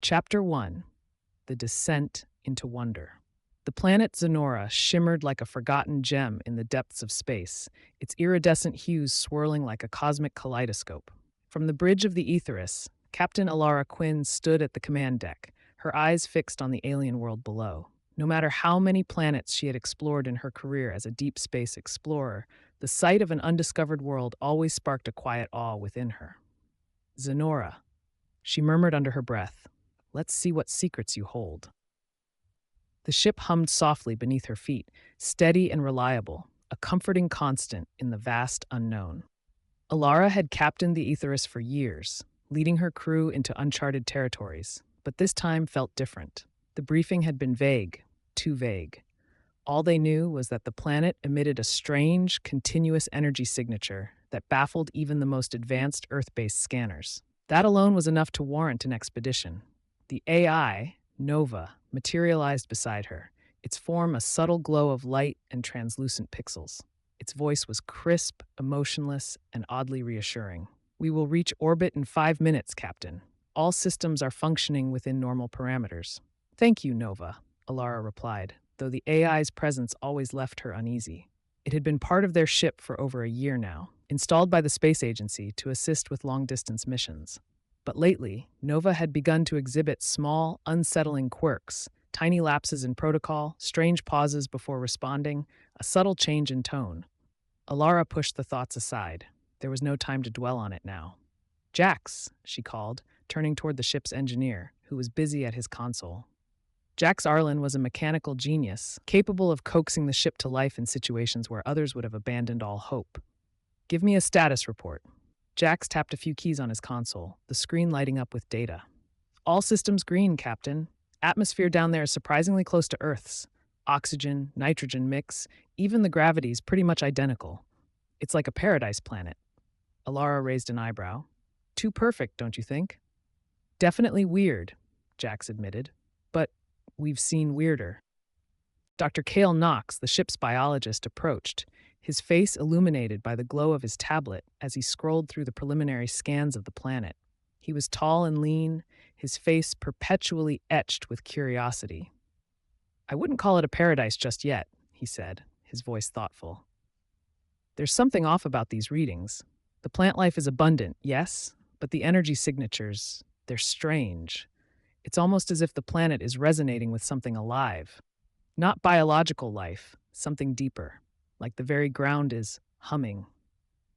Chapter 1: The Descent into Wonder. The planet Zenora shimmered like a forgotten gem in the depths of space, its iridescent hues swirling like a cosmic kaleidoscope. From the bridge of the Aetheris, Captain Alara Quinn stood at the command deck, her eyes fixed on the alien world below. No matter how many planets she had explored in her career as a deep space explorer, the sight of an undiscovered world always sparked a quiet awe within her. Zenora, she murmured under her breath. Let's see what secrets you hold. The ship hummed softly beneath her feet, steady and reliable, a comforting constant in the vast unknown. Alara had captained the Aetheris for years, leading her crew into uncharted territories, but this time felt different. The briefing had been vague, too vague. All they knew was that the planet emitted a strange, continuous energy signature that baffled even the most advanced Earth-based scanners. That alone was enough to warrant an expedition. The AI, Nova, materialized beside her, its form a subtle glow of light and translucent pixels. Its voice was crisp, emotionless, and oddly reassuring. "We will reach orbit in 5 minutes, Captain. All systems are functioning within normal parameters." "Thank you, Nova," Alara replied, though the AI's presence always left her uneasy. It had been part of their ship for over a year now, installed by the space agency to assist with long-distance missions. But lately, Nova had begun to exhibit small, unsettling quirks, tiny lapses in protocol, strange pauses before responding, a subtle change in tone. Alara pushed the thoughts aside. There was no time to dwell on it now. "Jax," she called, turning toward the ship's engineer, who was busy at his console. Jax Arlen was a mechanical genius, capable of coaxing the ship to life in situations where others would have abandoned all hope. "Give me a status report." Jax tapped a few keys on his console, the screen lighting up with data. "All systems green, Captain. Atmosphere down there is surprisingly close to Earth's. Oxygen, nitrogen mix, even the gravity's pretty much identical. It's like a paradise planet." Alara raised an eyebrow. "Too perfect, don't you think?" "Definitely weird," Jax admitted. "But we've seen weirder." Dr. Cale Knox, the ship's biologist, approached, his face illuminated by the glow of his tablet as he scrolled through the preliminary scans of the planet. He was tall and lean, his face perpetually etched with curiosity. "I wouldn't call it a paradise just yet," he said, his voice thoughtful. "There's something off about these readings. The plant life is abundant, yes, but the energy signatures, they're strange. It's almost as if the planet is resonating with something alive. Not biological life, something deeper, like the very ground is humming."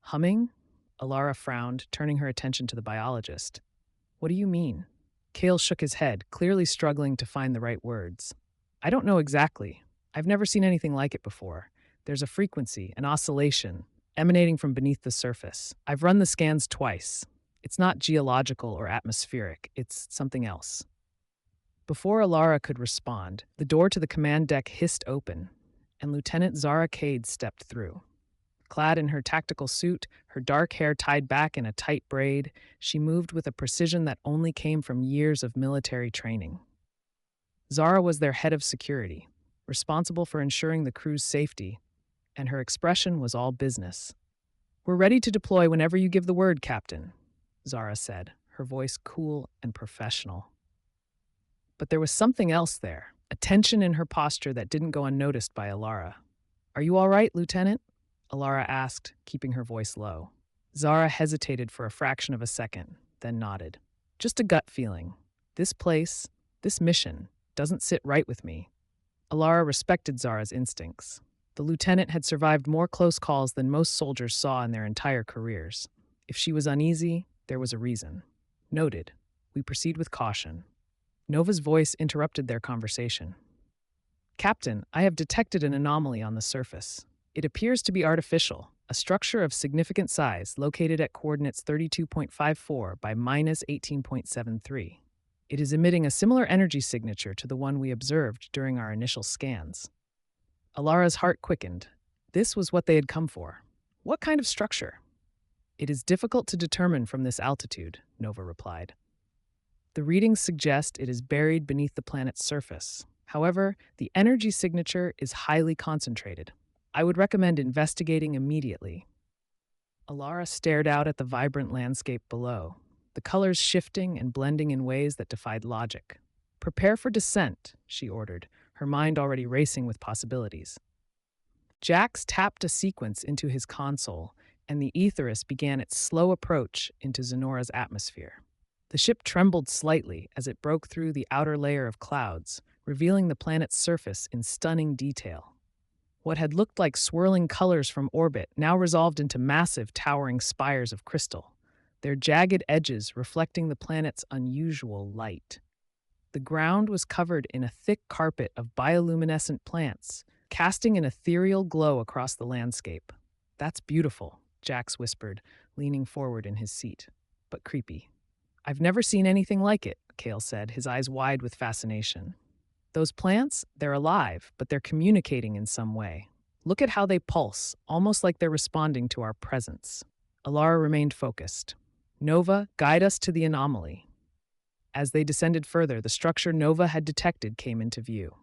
"Humming?" Alara frowned, turning her attention to the biologist. "What do you mean?" Cale shook his head, clearly struggling to find the right words. "I don't know exactly. I've never seen anything like it before. There's a frequency, an oscillation, emanating from beneath the surface. I've run the scans twice. It's not geological or atmospheric, it's something else." Before Alara could respond, the door to the command deck hissed open, and Lieutenant Zara Cade stepped through. Clad in her tactical suit, her dark hair tied back in a tight braid, she moved with a precision that only came from years of military training. Zara was their head of security, responsible for ensuring the crew's safety, and her expression was all business. "We're ready to deploy whenever you give the word, Captain," Zara said, her voice cool and professional. But there was something else there, a tension in her posture that didn't go unnoticed by Alara. "Are you all right, Lieutenant?" Alara asked, keeping her voice low. Zara hesitated for a fraction of a second, then nodded. "Just a gut feeling. This place, this mission, doesn't sit right with me." Alara respected Zara's instincts. The lieutenant had survived more close calls than most soldiers saw in their entire careers. If she was uneasy, there was a reason. "Noted. We proceed with caution." Nova's voice interrupted their conversation. "Captain, I have detected an anomaly on the surface. It appears to be artificial, a structure of significant size located at coordinates 32.54 by -18.73. It is emitting a similar energy signature to the one we observed during our initial scans." Alara's heart quickened. This was what they had come for. "What kind of structure?" "It is difficult to determine from this altitude," Nova replied. "The readings suggest it is buried beneath the planet's surface. However, the energy signature is highly concentrated. I would recommend investigating immediately." Alara stared out at the vibrant landscape below. The the colors shifting and blending in ways that defied logic. "Prepare for descent," she ordered, her mind already racing with possibilities. Jax tapped a sequence into his console, and the Aetherus began its slow approach into Zenora's atmosphere. The ship trembled slightly as it broke through the outer layer of clouds, revealing the planet's surface in stunning detail. What had looked like swirling colors from orbit now resolved into massive, towering spires of crystal, their jagged edges reflecting the planet's unusual light. The ground was covered in a thick carpet of bioluminescent plants, casting an ethereal glow across the landscape. "That's beautiful," Jax whispered, leaning forward in his seat. "But creepy." "I've never seen anything like it," Kale said, his eyes wide with fascination. "Those plants, they're alive, but they're communicating in some way. Look at how they pulse, almost like they're responding to our presence." Alara remained focused. "Nova, guide us to the anomaly." As they descended further, the structure Nova had detected came into view.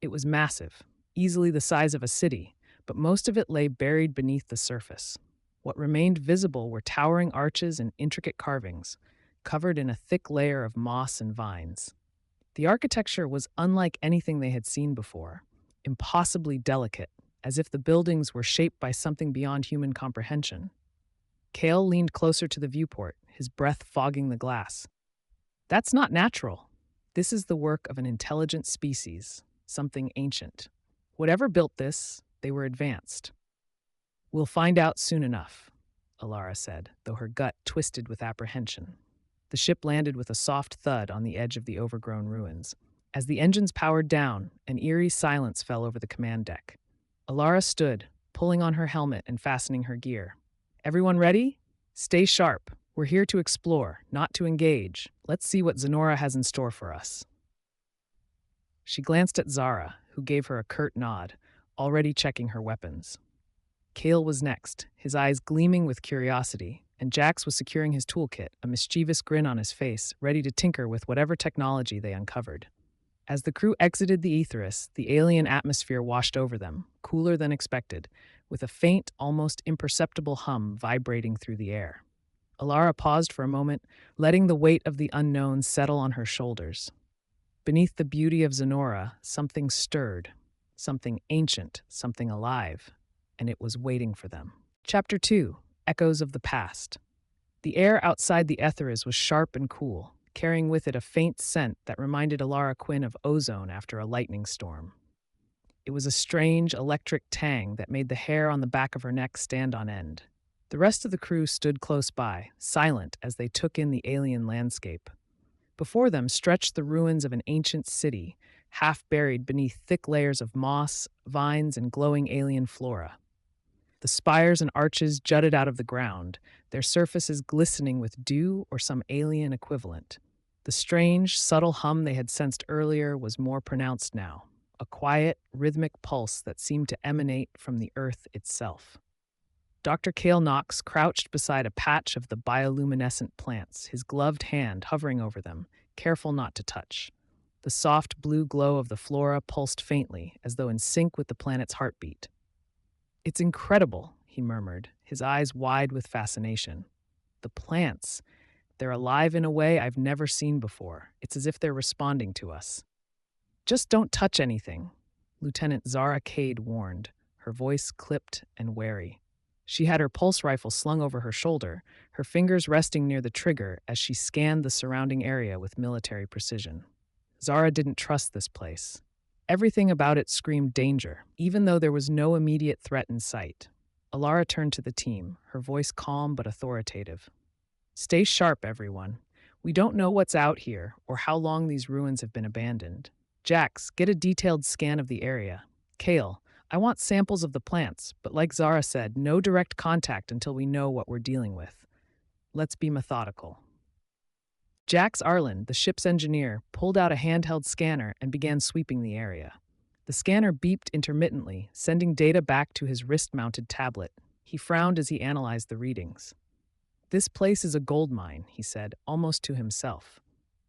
It was massive, easily the size of a city, but most of it lay buried beneath the surface. What remained visible were towering arches and intricate carvings, covered in a thick layer of moss and vines. The architecture was unlike anything they had seen before, impossibly delicate, as if the buildings were shaped by something beyond human comprehension. Kale leaned closer to the viewport, his breath fogging the glass. "That's not natural. This is the work of an intelligent species, something ancient. Whatever built this, they were advanced." "We'll find out soon enough," Alara said, though her gut twisted with apprehension. The ship landed with a soft thud on the edge of the overgrown ruins. As the engines powered down, an eerie silence fell over the command deck. Alara stood, pulling on her helmet and fastening her gear. "Everyone ready? Stay sharp. We're here to explore, not to engage. Let's see what Zenora has in store for us." She glanced at Zara, who gave her a curt nod, already checking her weapons. Kale was next, his eyes gleaming with curiosity, and Jax was securing his toolkit, a mischievous grin on his face, ready to tinker with whatever technology they uncovered. As the crew exited the Aetherus, the alien atmosphere washed over them, cooler than expected, with a faint, almost imperceptible hum vibrating through the air. Alara paused for a moment, letting the weight of the unknown settle on her shoulders. Beneath the beauty of Zenora, something stirred, something ancient, something alive, and it was waiting for them. Chapter 2: Echoes of the Past. The air outside the Aetherus was sharp and cool, carrying with it a faint scent that reminded Alara Quinn of ozone after a lightning storm. It was a strange, electric tang that made the hair on the back of her neck stand on end. The rest of the crew stood close by, silent as they took in the alien landscape. Before them stretched the ruins of an ancient city, half buried beneath thick layers of moss, vines, and glowing alien flora. The spires and arches jutted out of the ground, their surfaces glistening with dew or some alien equivalent. The strange, subtle hum they had sensed earlier was more pronounced now, a quiet, rhythmic pulse that seemed to emanate from the earth itself. Dr. Cale Knox crouched beside a patch of the bioluminescent plants, his gloved hand hovering over them, careful not to touch. The soft blue glow of the flora pulsed faintly, as though in sync with the planet's heartbeat. "It's incredible," he murmured, his eyes wide with fascination. "The plants, they're alive in a way I've never seen before. It's as if they're responding to us." "Just don't touch anything," Lieutenant Zara Cade warned, her voice clipped and wary. She had her pulse rifle slung over her shoulder, her fingers resting near the trigger as she scanned the surrounding area with military precision. Zara didn't trust this place. Everything about it screamed danger, even though there was no immediate threat in sight. Alara turned to the team, her voice calm but authoritative. "Stay sharp, everyone. We don't know what's out here or how long these ruins have been abandoned. Jax, get a detailed scan of the area. Kale, I want samples of the plants, but like Zara said, no direct contact until we know what we're dealing with. Let's be methodical." Jax Arlen, the ship's engineer, pulled out a handheld scanner and began sweeping the area. The scanner beeped intermittently, sending data back to his wrist-mounted tablet. He frowned as he analyzed the readings. "This place is a gold mine," he said, almost to himself.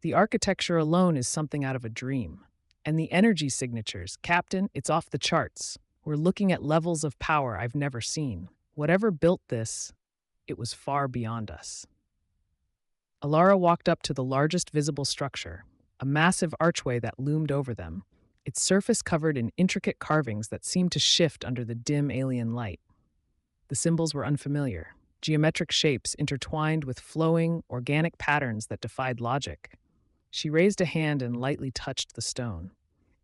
"The architecture alone is something out of a dream. And the energy signatures, Captain, it's off the charts. We're looking at levels of power I've never seen. Whatever built this, it was far beyond us." Alara walked up to the largest visible structure, a massive archway that loomed over them, its surface covered in intricate carvings that seemed to shift under the dim alien light. The symbols were unfamiliar, geometric shapes intertwined with flowing, organic patterns that defied logic. She raised a hand and lightly touched the stone.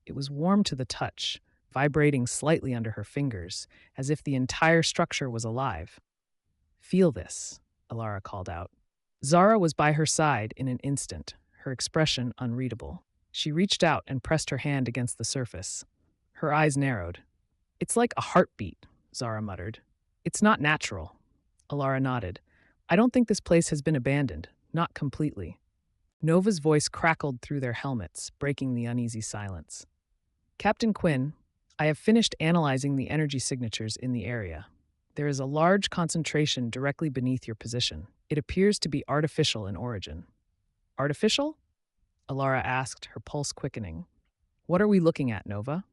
It was warm to the touch, vibrating slightly under her fingers, as if the entire structure was alive. Feel this, Alara called out. Zara was by her side in an instant, her expression unreadable. She reached out and pressed her hand against the surface. Her eyes narrowed. It's like a heartbeat, Zara muttered. It's not natural. Alara nodded. I don't think this place has been abandoned, not completely. Nova's voice crackled through their helmets, breaking the uneasy silence. Captain Quinn, I have finished analyzing the energy signatures in the area. There is a large concentration directly beneath your position. It appears to be artificial in origin. Artificial? Alara asked, her pulse quickening. What are we looking at, Nova?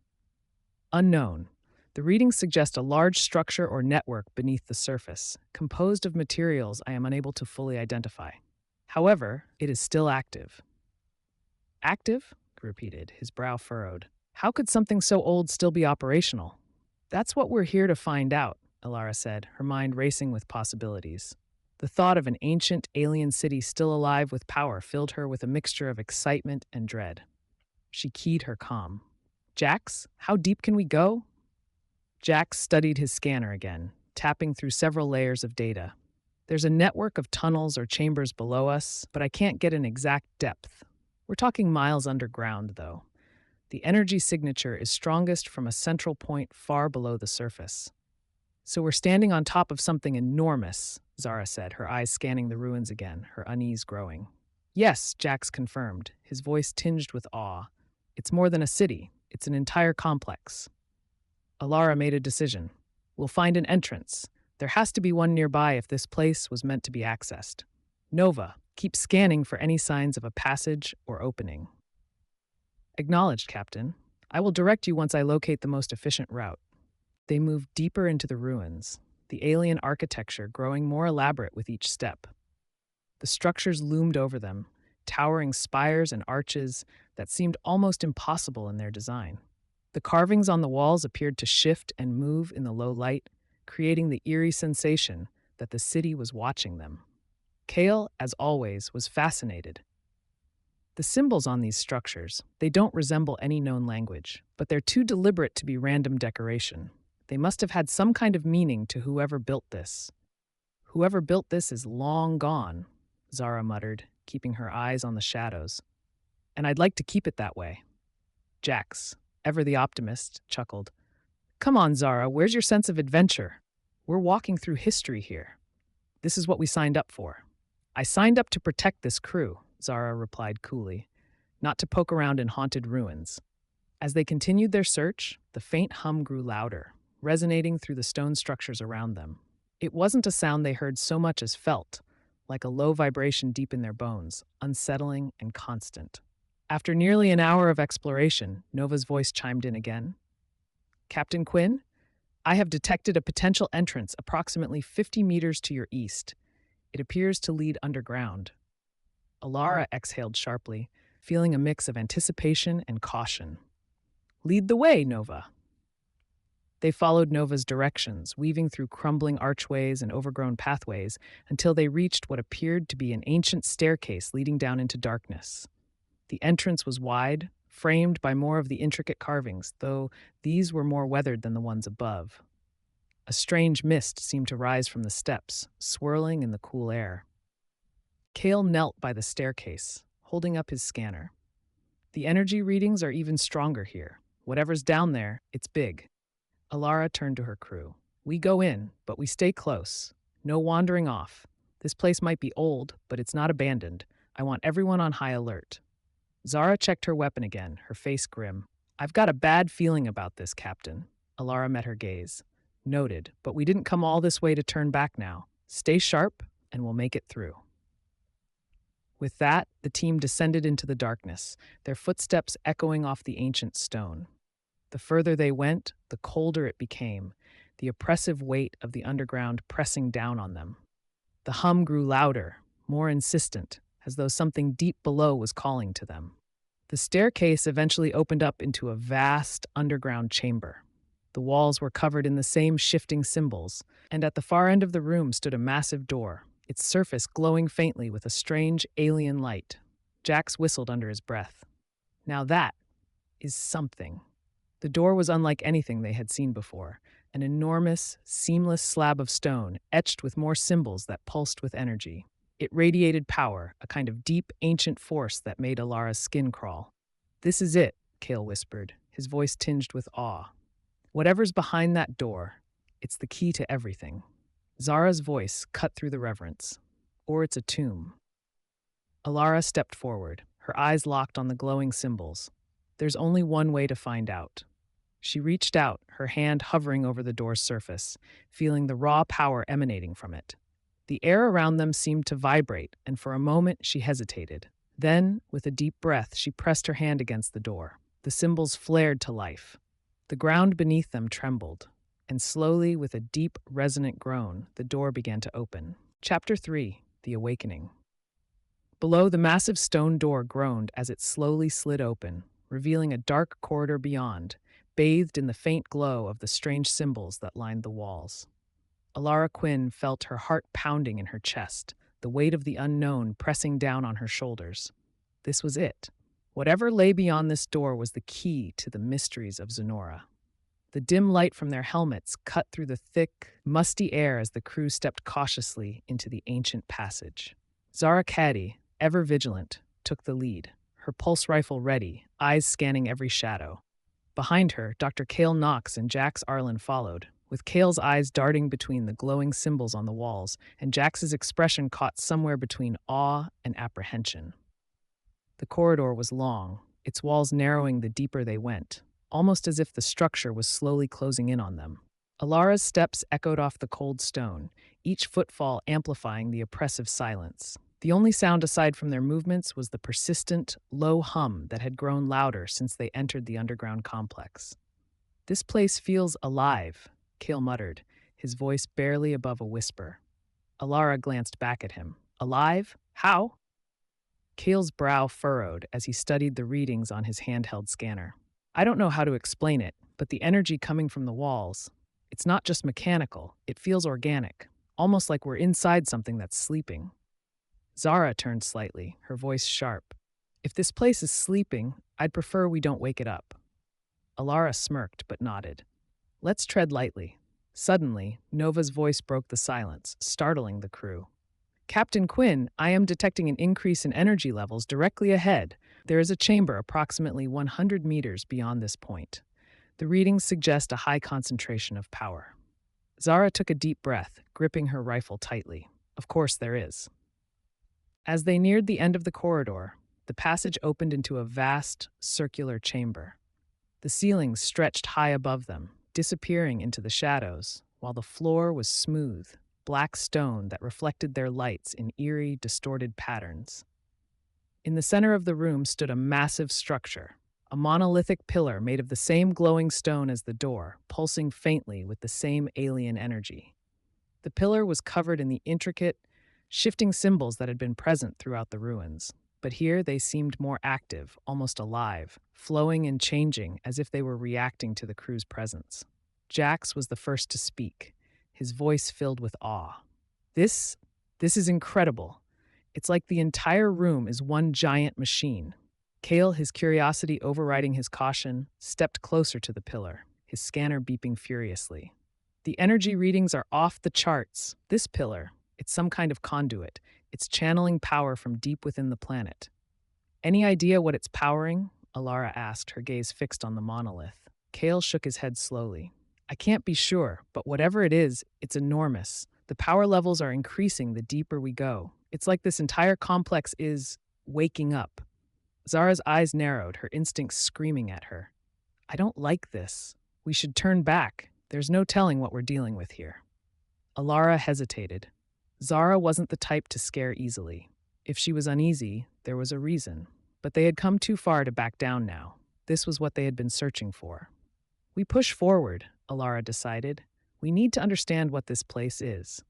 Unknown. The readings suggest a large structure or network beneath the surface, composed of materials I am unable to fully identify. However, it is still active. Active? He repeated, his brow furrowed. How could something so old still be operational? That's what we're here to find out, Alara said, her mind racing with possibilities. The thought of an ancient alien city still alive with power filled her with a mixture of excitement and dread. She keyed her comm. Jax, how deep can we go? Jax studied his scanner again, tapping through several layers of data. There's a network of tunnels or chambers below us, but I can't get an exact depth. We're talking miles underground, though. The energy signature is strongest from a central point far below the surface. So we're standing on top of something enormous, Zara said, her eyes scanning the ruins again, her unease growing. Yes, Jax confirmed, his voice tinged with awe. It's more than a city. It's an entire complex. Alara made a decision. We'll find an entrance. There has to be one nearby if this place was meant to be accessed. Nova, keep scanning for any signs of a passage or opening. Acknowledged, Captain. I will direct you once I locate the most efficient route. They moved deeper into the ruins, the alien architecture growing more elaborate with each step. The structures loomed over them, towering spires and arches that seemed almost impossible in their design. The carvings on the walls appeared to shift and move in the low light, creating the eerie sensation that the city was watching them. Kale, as always, was fascinated. The symbols on these structures, they don't resemble any known language, but they're too deliberate to be random decoration. They must have had some kind of meaning to whoever built this. Whoever built this is long gone, Zara muttered, keeping her eyes on the shadows. And I'd like to keep it that way. Jax, ever the optimist, chuckled. Come on, Zara, where's your sense of adventure? We're walking through history here. This is what we signed up for. I signed up to protect this crew, Zara replied coolly, not to poke around in haunted ruins. As they continued their search, the faint hum grew louder, resonating through the stone structures around them. It wasn't a sound they heard so much as felt, like a low vibration deep in their bones, unsettling and constant. After nearly an hour of exploration, Nova's voice chimed in again. Captain Quinn, I have detected a potential entrance approximately 50 meters to your east. It appears to lead underground. Alara exhaled sharply, feeling a mix of anticipation and caution. Lead the way, Nova. They followed Nova's directions, weaving through crumbling archways and overgrown pathways until they reached what appeared to be an ancient staircase leading down into darkness. The entrance was wide, framed by more of the intricate carvings, though these were more weathered than the ones above. A strange mist seemed to rise from the steps, swirling in the cool air. Kale knelt by the staircase, holding up his scanner. The energy readings are even stronger here. Whatever's down there, it's big. Alara turned to her crew. We go in, but we stay close. No wandering off. This place might be old, but it's not abandoned. I want everyone on high alert. Zara checked her weapon again, her face grim. I've got a bad feeling about this, Captain. Alara met her gaze. Noted, but we didn't come all this way to turn back now. Stay sharp, and we'll make it through. With that, the team descended into the darkness, their footsteps echoing off the ancient stone. The further they went, the colder it became, the oppressive weight of the underground pressing down on them. The hum grew louder, more insistent, as though something deep below was calling to them. The staircase eventually opened up into a vast underground chamber. The walls were covered in the same shifting symbols, and at the far end of the room stood a massive door, its surface glowing faintly with a strange alien light. Jax whistled under his breath. Now that is something. The door was unlike anything they had seen before, an enormous, seamless slab of stone etched with more symbols that pulsed with energy. It radiated power, a kind of deep, ancient force that made Alara's skin crawl. "This is it," Kale whispered, his voice tinged with awe. "Whatever's behind that door, it's the key to everything." Zara's voice cut through the reverence. "Or it's a tomb." Alara stepped forward, her eyes locked on the glowing symbols. "There's only one way to find out." She reached out, her hand hovering over the door's surface, feeling the raw power emanating from it. The air around them seemed to vibrate, and for a moment she hesitated. Then, with a deep breath, she pressed her hand against the door. The symbols flared to life. The ground beneath them trembled, and slowly, with a deep, resonant groan, the door began to open. Chapter 3: The Awakening. Below, the massive stone door groaned as it slowly slid open, revealing a dark corridor beyond, bathed in the faint glow of the strange symbols that lined the walls. Alara Quinn felt her heart pounding in her chest, the weight of the unknown pressing down on her shoulders. This was it. Whatever lay beyond this door was the key to the mysteries of Zenora. The dim light from their helmets cut through the thick, musty air as the crew stepped cautiously into the ancient passage. Zara Caddy, ever vigilant, took the lead, her pulse rifle ready, eyes scanning every shadow. Behind her, Dr. Kale Knox and Jax Arlen followed, with Kale's eyes darting between the glowing symbols on the walls, and Jax's expression caught somewhere between awe and apprehension. The corridor was long, its walls narrowing the deeper they went, almost as if the structure was slowly closing in on them. Alara's steps echoed off the cold stone, each footfall amplifying the oppressive silence. The only sound aside from their movements was the persistent, low hum that had grown louder since they entered the underground complex. "This place feels alive," Kale muttered, his voice barely above a whisper. Alara glanced back at him. "Alive? How?" Kale's brow furrowed as he studied the readings on his handheld scanner. "I don't know how to explain it, but the energy coming from the walls, it's not just mechanical, it feels organic, almost like we're inside something that's sleeping." Zara turned slightly, her voice sharp. "If this place is sleeping, I'd prefer we don't wake it up." Alara smirked but nodded. "Let's tread lightly." Suddenly, Nova's voice broke the silence, startling the crew. "Captain Quinn, I am detecting an increase in energy levels directly ahead. There is a chamber approximately 100 meters beyond this point. The readings suggest a high concentration of power." Zara took a deep breath, gripping her rifle tightly. "Of course there is." As they neared the end of the corridor, the passage opened into a vast, circular chamber. The ceilings stretched high above them, disappearing into the shadows, while the floor was smooth, black stone that reflected their lights in eerie, distorted patterns. In the center of the room stood a massive structure, a monolithic pillar made of the same glowing stone as the door, pulsing faintly with the same alien energy. The pillar was covered in the intricate, shifting symbols that had been present throughout the ruins, but here they seemed more active, almost alive, flowing and changing as if they were reacting to the crew's presence. Jax was the first to speak, his voice filled with awe. This is incredible. It's like the entire room is one giant machine." Kale, his curiosity overriding his caution, stepped closer to the pillar, his scanner beeping furiously. "The energy readings are off the charts. This pillar, it's some kind of conduit. It's channeling power from deep within the planet." "Any idea what it's powering?" Alara asked, her gaze fixed on the monolith. Kale shook his head slowly. "I can't be sure, but whatever it is, it's enormous. The power levels are increasing the deeper we go. It's like this entire complex is waking up." Zara's eyes narrowed, her instincts screaming at her. "I don't like this. We should turn back. There's no telling what we're dealing with here." Alara hesitated. Zara wasn't the type to scare easily. If she was uneasy, there was a reason. But they had come too far to back down now. This was what they had been searching for. "We push forward," Alara decided. "We need to understand what this place is."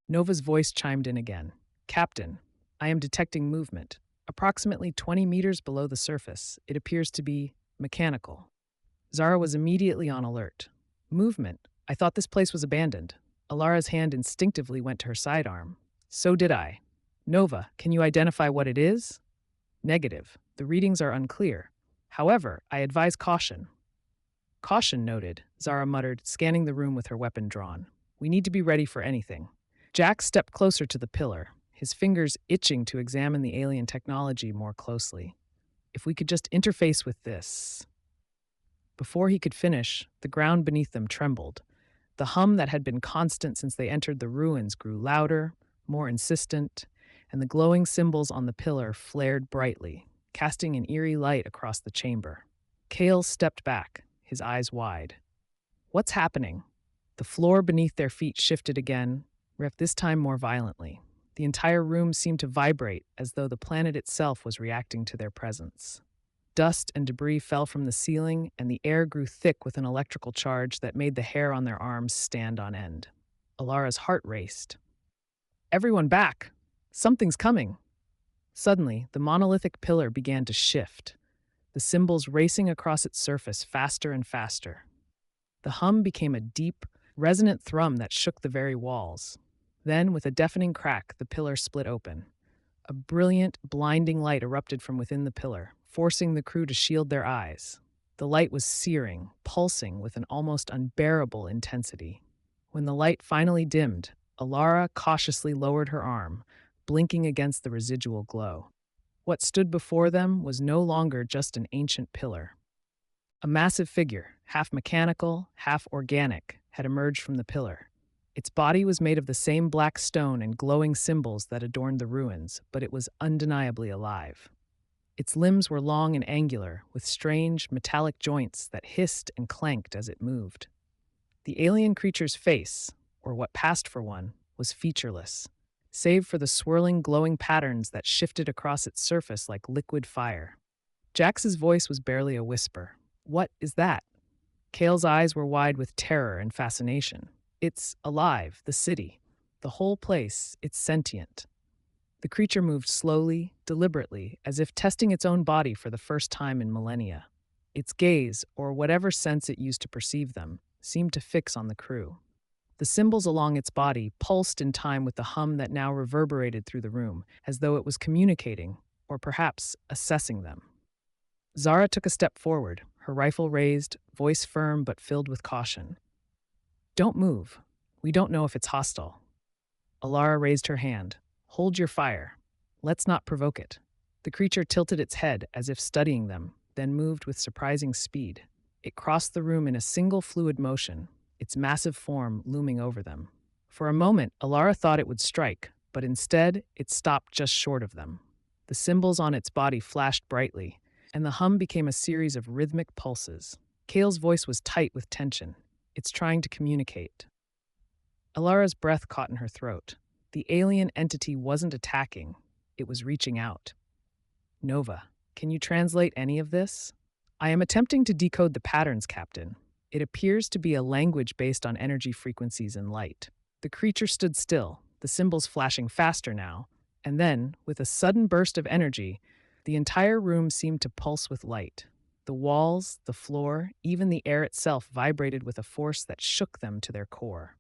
Nova's voice chimed in again. "Captain, I am detecting movement. Approximately 20 meters below the surface, it appears to be mechanical. Zara was immediately on alert. Movement. I thought this place was abandoned. Alara's hand instinctively went to her sidearm. So did I. Nova, can you identify what it is? Negative. The readings are unclear. However, I advise caution. Caution noted, Zara muttered, scanning the room with her weapon drawn. We need to be ready for anything. Jack stepped closer to the pillar, his fingers itching to examine the alien technology more closely. If we could just interface with this. Before he could finish, the ground beneath them trembled. The hum that had been constant since they entered the ruins grew louder, more insistent, and the glowing symbols on the pillar flared brightly, casting an eerie light across the chamber. Kale stepped back, his eyes wide. What's happening? The floor beneath their feet shifted again, this time more violently. The entire room seemed to vibrate as though the planet itself was reacting to their presence. Dust and debris fell from the ceiling, and the air grew thick with an electrical charge that made the hair on their arms stand on end. Alara's heart raced. Everyone back! Something's coming! Suddenly, the monolithic pillar began to shift, the symbols racing across its surface faster and faster. The hum became a deep, resonant thrum that shook the very walls. Then, with a deafening crack, the pillar split open. A brilliant, blinding light erupted from within the pillar, forcing the crew to shield their eyes. The light was searing, pulsing with an almost unbearable intensity. When the light finally dimmed, Alara cautiously lowered her arm, blinking against the residual glow. What stood before them was no longer just an ancient pillar. A massive figure, half mechanical, half organic, had emerged from the pillar. Its body was made of the same black stone and glowing symbols that adorned the ruins, but it was undeniably alive. Its limbs were long and angular, with strange, metallic joints that hissed and clanked as it moved. The alien creature's face, or what passed for one, was featureless, save for the swirling, glowing patterns that shifted across its surface like liquid fire. Jax's voice was barely a whisper. What is that? Kale's eyes were wide with terror and fascination. It's alive, the city. The whole place, it's sentient. The creature moved slowly, deliberately, as if testing its own body for the first time in millennia. Its gaze, or whatever sense it used to perceive them, seemed to fix on the crew. The symbols along its body pulsed in time with the hum that now reverberated through the room, as though it was communicating, or perhaps assessing them. Zara took a step forward, her rifle raised, voice firm but filled with caution. Don't move. We don't know if it's hostile. Alara raised her hand. Hold your fire. Let's not provoke it. The creature tilted its head as if studying them, then moved with surprising speed. It crossed the room in a single fluid motion, its massive form looming over them. For a moment, Alara thought it would strike, but instead, it stopped just short of them. The symbols on its body flashed brightly, and the hum became a series of rhythmic pulses. Kale's voice was tight with tension. It's trying to communicate. Alara's breath caught in her throat. The alien entity wasn't attacking. It was reaching out. Nova, can you translate any of this? I am attempting to decode the patterns, Captain. It appears to be a language based on energy frequencies and light. The creature stood still, the symbols flashing faster now, and then, with a sudden burst of energy, the entire room seemed to pulse with light. The walls, the floor, even the air itself vibrated with a force that shook them to their core.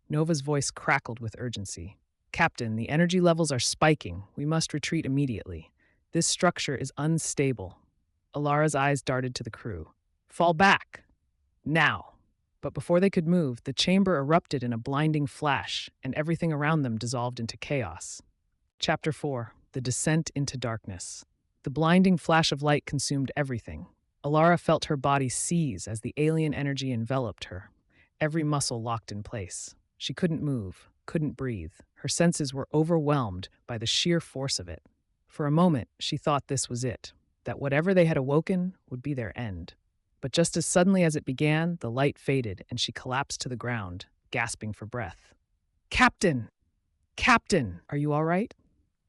Nova's voice crackled with urgency. Captain, the energy levels are spiking. We must retreat immediately. This structure is unstable. Alara's eyes darted to the crew. Fall back! Now! But before they could move, the chamber erupted in a blinding flash, and everything around them dissolved into chaos. Chapter 4. The Descent into Darkness. The blinding flash of light consumed everything. Alara felt her body seize as the alien energy enveloped her, every muscle locked in place. She couldn't move, couldn't breathe. Her senses were overwhelmed by the sheer force of it. For a moment, she thought this was it, that whatever they had awoken would be their end. But just as suddenly as it began, the light faded and she collapsed to the ground, gasping for breath. Captain! Captain! Are you all right?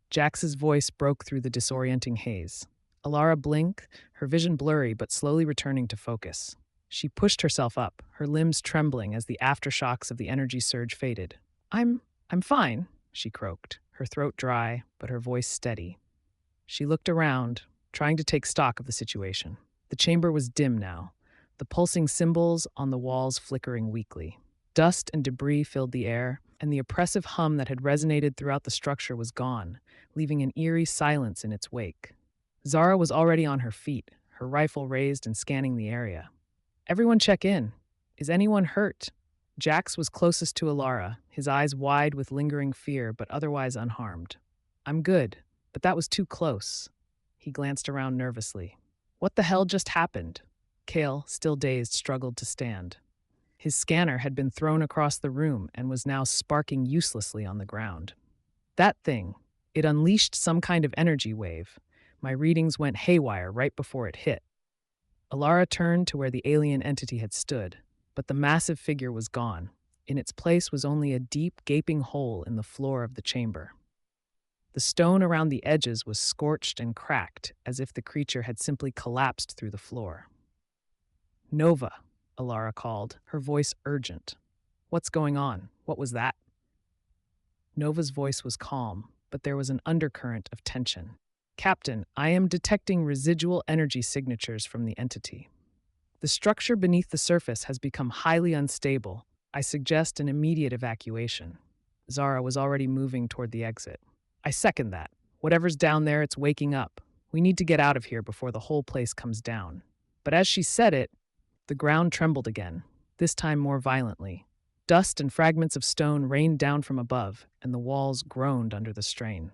Jax's voice broke through the disorienting haze. Alara blinked, her vision blurry but slowly returning to focus. She pushed herself up, her limbs trembling as the aftershocks of the energy surge faded. I'm fine, she croaked. her throat dry, but her voice steady. She looked around, trying to take stock of the situation. The chamber was dim now, the pulsing symbols on the walls flickering weakly. Dust and debris filled the air, and the oppressive hum that had resonated throughout the structure was gone, leaving an eerie silence in its wake. Zara was already on her feet, her rifle raised and scanning the area. "Everyone check in. Is anyone hurt?" Jax was closest to Alara, his eyes wide with lingering fear but otherwise unharmed. "I'm good, but that was too close." He glanced around nervously. "What the hell just happened?" Kale, still dazed, struggled to stand. His scanner had been thrown across the room and was now sparking uselessly on the ground. "That thing, it unleashed some kind of energy wave. My readings went haywire right before it hit." Alara turned to where the alien entity had stood, but the massive figure was gone. In its place was only a deep, gaping hole in the floor of the chamber. The stone around the edges was scorched and cracked, as if the creature had simply collapsed through the floor. "Nova," Alara called, her voice urgent. "What's going on? What was that?" Nova's voice was calm, but there was an undercurrent of tension. "Captain, I am detecting residual energy signatures from the entity. The structure beneath the surface has become highly unstable. I suggest an immediate evacuation." Zara was already moving toward the exit. "I second that. Whatever's down there, it's waking up. We need to get out of here before the whole place comes down." But as she said it, the ground trembled again, this time more violently. Dust and fragments of stone rained down from above, and the walls groaned under the strain.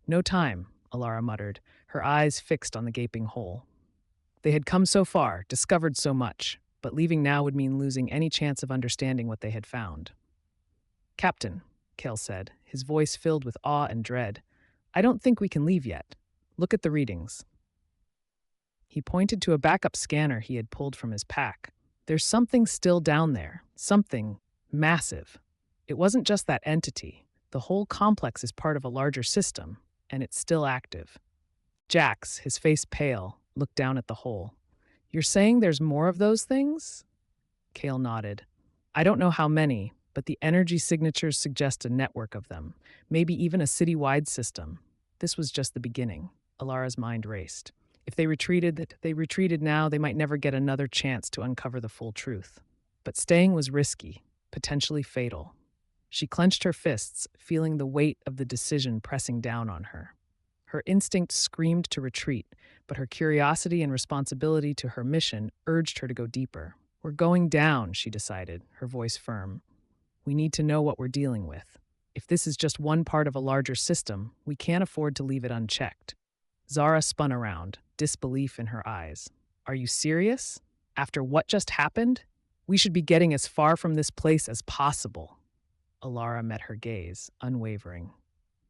"No time," Alara muttered, her eyes fixed on the gaping hole. They had come so far, discovered so much, but leaving now would mean losing any chance of understanding what they had found. "Captain," Kale said, his voice filled with awe and dread, "I don't think we can leave yet. Look at the readings." He pointed to a backup scanner he had pulled from his pack. "There's something still down there, something massive. It wasn't just that entity. The whole complex is part of a larger system, and it's still active." Jax, his face pale, looked down at the hole. "You're saying there's more of those things?" Kale nodded. "I don't know how many, but the energy signatures suggest a network of them, maybe even a city-wide system. This was just the beginning." Alara's mind raced. If they retreated now, they might never get another chance to uncover the full truth. But staying was risky, potentially fatal. She clenched her fists, feeling the weight of the decision pressing down on her. Her instinct screamed to retreat, but her curiosity and responsibility to her mission urged her to go deeper. "We're going down," she decided, her voice firm. "We need to know what we're dealing with. If this is just one part of a larger system, we can't afford to leave it unchecked." Zara spun around, disbelief in her eyes. "Are you serious? After what just happened? We should be getting as far from this place as possible." Alara met her gaze, unwavering.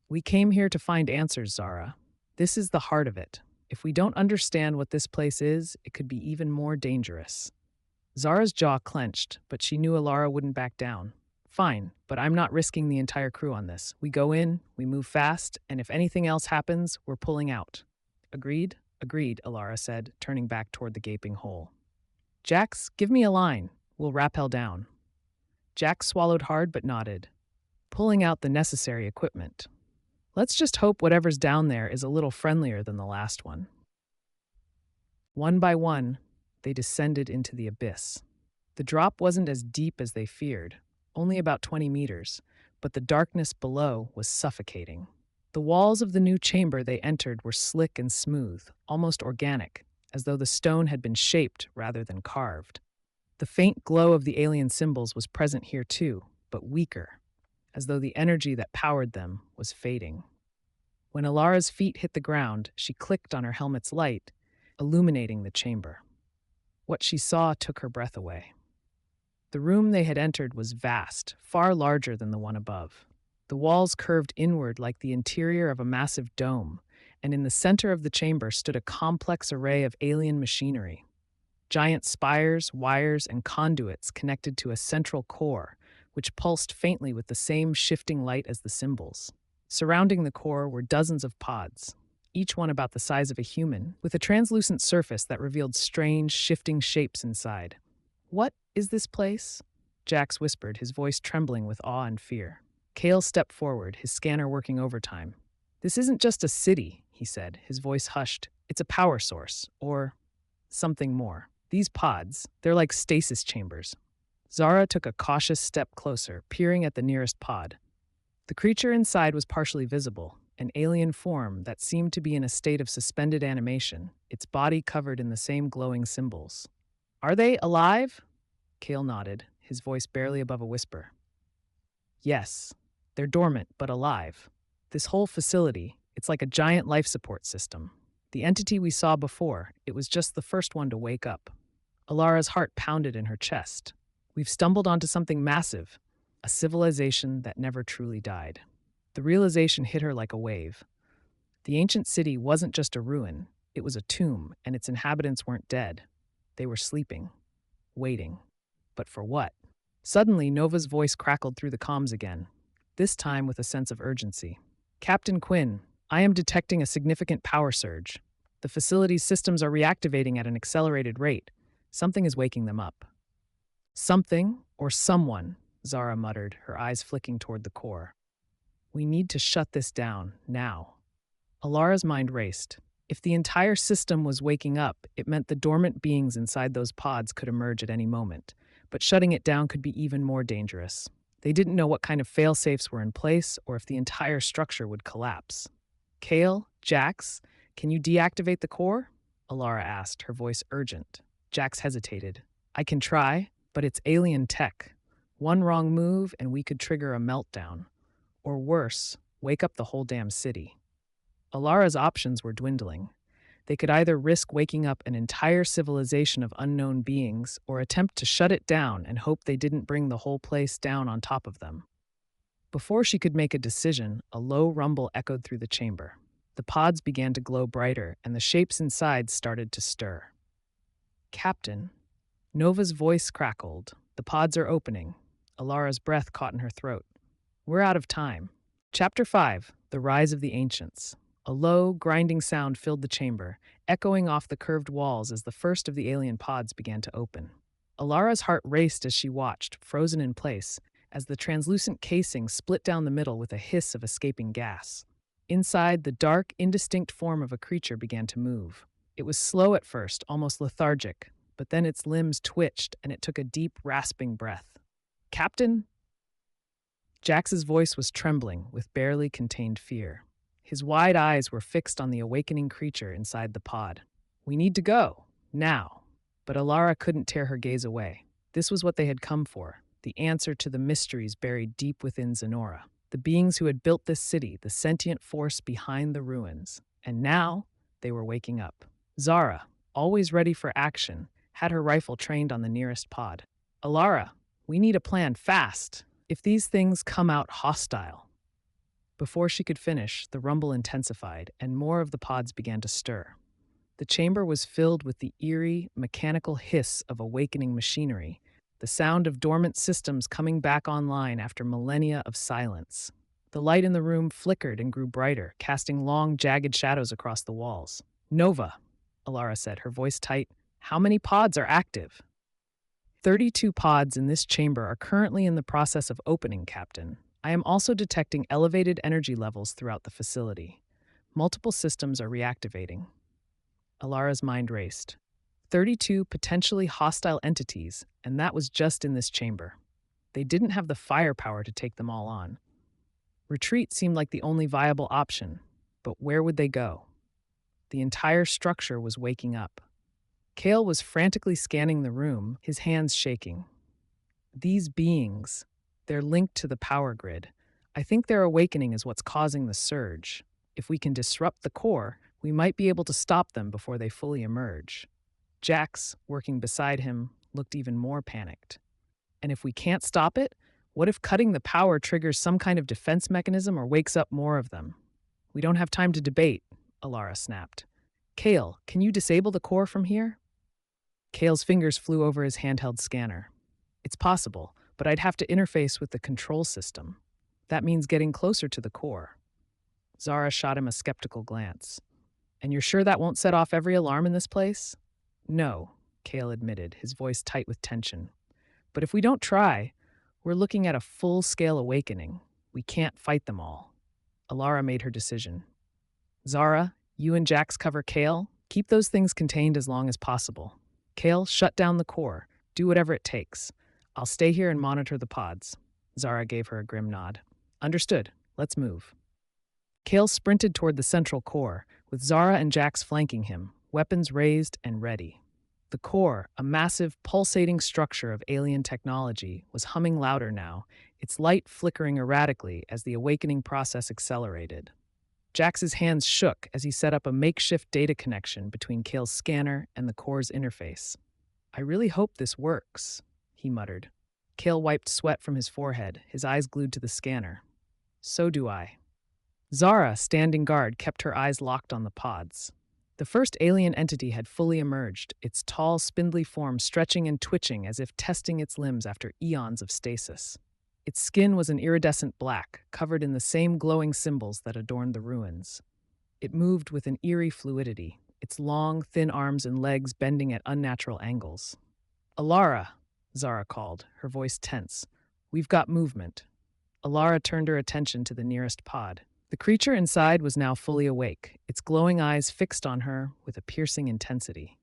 "We came here to find answers, Zara. This is the heart of it. If we don't understand what this place is, it could be even more dangerous." Zara's jaw clenched, but she knew Alara wouldn't back down. "Fine, but I'm not risking the entire crew on this. We go in, we move fast, and if anything else happens, we're pulling out." "Agreed?" "Agreed," Alara said, turning back toward the gaping hole. "Jax, give me a line. We'll rappel down." Jax swallowed hard but nodded, pulling out the necessary equipment. "Let's just hope whatever's down there is a little friendlier than the last one." One by one, they descended into the abyss. The drop wasn't as deep as they feared, only about 20 meters, but the darkness below was suffocating. The walls of the new chamber they entered were slick and smooth, almost organic, as though the stone had been shaped rather than carved. The faint glow of the alien symbols was present here too, but weaker, as though the energy that powered them was fading. When Alara's feet hit the ground, she clicked on her helmet's light, illuminating the chamber. What she saw took her breath away. The room they had entered was vast, far larger than the one above. The walls curved inward like the interior of a massive dome, and in the center of the chamber stood a complex array of alien machinery. Giant spires, wires, and conduits connected to a central core, which pulsed faintly with the same shifting light as the symbols. Surrounding the core were dozens of pods, each one about the size of a human, with a translucent surface that revealed strange, shifting shapes inside. "What is this place?" Jax whispered, his voice trembling with awe and fear. Kale stepped forward, his scanner working overtime. This isn't just a city, he said, his voice hushed. It's a power source, or something more. These pods, they're like stasis chambers. Zara took a cautious step closer, peering at the nearest pod. The creature inside was partially visible, an alien form that seemed to be in a state of suspended animation, its body covered in the same glowing symbols. Are they alive? Kale nodded, his voice barely above a whisper. Yes, they're dormant but alive. This whole facility, it's like a giant life support system. The entity we saw before, it was just the first one to wake up. Alara's heart pounded in her chest. We've stumbled onto something massive, a civilization that never truly died. The realization hit her like a wave. The ancient city wasn't just a ruin, it was a tomb, and its inhabitants weren't dead. They were sleeping, waiting. But for what? Suddenly, Nova's voice crackled through the comms again, this time with a sense of urgency. Captain Quinn, I am detecting a significant power surge. The facility's systems are reactivating at an accelerated rate. Something is waking them up. Something or someone, Zara muttered, her eyes flicking toward the core. We need to shut this down, now. Alara's mind raced. If the entire system was waking up, it meant the dormant beings inside those pods could emerge at any moment. But shutting it down could be even more dangerous. They didn't know what kind of fail-safes were in place or if the entire structure would collapse. Kale, Jax, can you deactivate the core? Alara asked, her voice urgent. Jax hesitated. I can try, but it's alien tech. One wrong move and we could trigger a meltdown. Or worse, wake up the whole damn city. Alara's options were dwindling. They could either risk waking up an entire civilization of unknown beings or attempt to shut it down and hope they didn't bring the whole place down on top of them. Before she could make a decision, a low rumble echoed through the chamber. The pods began to glow brighter, and the shapes inside started to stir. Captain, Nova's voice crackled. The pods are opening. Alara's breath caught in her throat. We're out of time. Chapter 5, The Rise of the Ancients. A low, grinding sound filled the chamber, echoing off the curved walls as the first of the alien pods began to open. Alara's heart raced as she watched, frozen in place, as the translucent casing split down the middle with a hiss of escaping gas. Inside, the dark, indistinct form of a creature began to move. It was slow at first, almost lethargic, but then its limbs twitched and it took a deep, rasping breath. Captain? Jax's voice was trembling with barely contained fear. His wide eyes were fixed on the awakening creature inside the pod. We need to go, now. But Alara couldn't tear her gaze away. This was what they had come for, the answer to the mysteries buried deep within Zenora. The beings who had built this city, the sentient force behind the ruins. And now, they were waking up. Zara, always ready for action, had her rifle trained on the nearest pod. Alara, we need a plan fast. If these things come out hostile. Before she could finish, the rumble intensified, and more of the pods began to stir. The chamber was filled with the eerie, mechanical hiss of awakening machinery, the sound of dormant systems coming back online after millennia of silence. The light in the room flickered and grew brighter, casting long, jagged shadows across the walls. Nova, Alara said, her voice tight, how many pods are active? 32 pods in this chamber are currently in the process of opening, Captain. I am also detecting elevated energy levels throughout the facility. Multiple systems are reactivating. Alara's mind raced. 32 potentially hostile entities, and that was just in this chamber. They didn't have the firepower to take them all on. Retreat seemed like the only viable option, but where would they go? The entire structure was waking up. Kale was frantically scanning the room, his hands shaking. These beings, they're linked to the power grid. I think their awakening is what's causing the surge. If we can disrupt the core, we might be able to stop them before they fully emerge. Jax, working beside him, looked even more panicked. And if we can't stop it, what if cutting the power triggers some kind of defense mechanism or wakes up more of them? We don't have time to debate, Alara snapped. Kale, can you disable the core from here? Kale's fingers flew over his handheld scanner. It's possible, but I'd have to interface with the control system. That means getting closer to the core. Zara shot him a skeptical glance. And you're sure that won't set off every alarm in this place? No, Kale admitted, his voice tight with tension. But if we don't try, we're looking at a full-scale awakening. We can't fight them all. Alara made her decision. Zara, you and Jax cover Kale. Keep those things contained as long as possible. Kale, shut down the core. Do whatever it takes. I'll stay here and monitor the pods. Zara gave her a grim nod. Understood. Let's move. Kale sprinted toward the central core, with Zara and Jax flanking him, weapons raised and ready. The core, a massive, pulsating structure of alien technology, was humming louder now, its light flickering erratically as the awakening process accelerated. Jax's hands shook as he set up a makeshift data connection between Kale's scanner and the core's interface. I really hope this works, he muttered. Kale wiped sweat from his forehead, his eyes glued to the scanner. So do I. Zara, standing guard, kept her eyes locked on the pods. The first alien entity had fully emerged, its tall, spindly form stretching and twitching as if testing its limbs after eons of stasis. Its skin was an iridescent black, covered in the same glowing symbols that adorned the ruins. It moved with an eerie fluidity, its long, thin arms and legs bending at unnatural angles. Alara, Zara called, her voice tense. We've got movement. Alara turned her attention to the nearest pod. The creature inside was now fully awake, its glowing eyes fixed on her with a piercing intensity.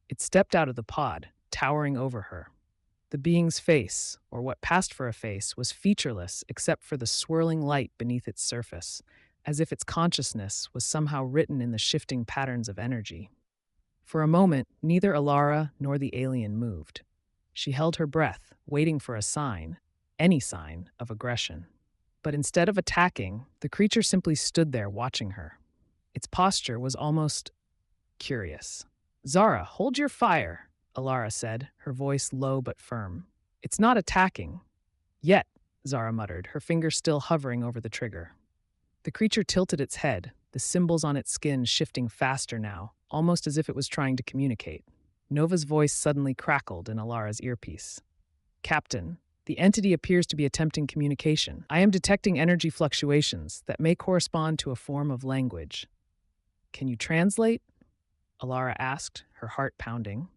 It stepped out of the pod, towering over her. The being's face, or what passed for a face, was featureless except for the swirling light beneath its surface, as if its consciousness was somehow written in the shifting patterns of energy. For a moment, neither Alara nor the alien moved. She held her breath, waiting for a sign, any sign, of aggression. But instead of attacking, the creature simply stood there watching her. Its posture was almost curious. Zara, hold your fire, Alara said, her voice low but firm. It's not attacking. Yet, Zara muttered, her finger still hovering over the trigger. The creature tilted its head, the symbols on its skin shifting faster now, almost as if it was trying to communicate. Nova's voice suddenly crackled in Alara's earpiece. Captain, the entity appears to be attempting communication. I am detecting energy fluctuations that may correspond to a form of language. Can you translate? Alara asked, her heart pounding.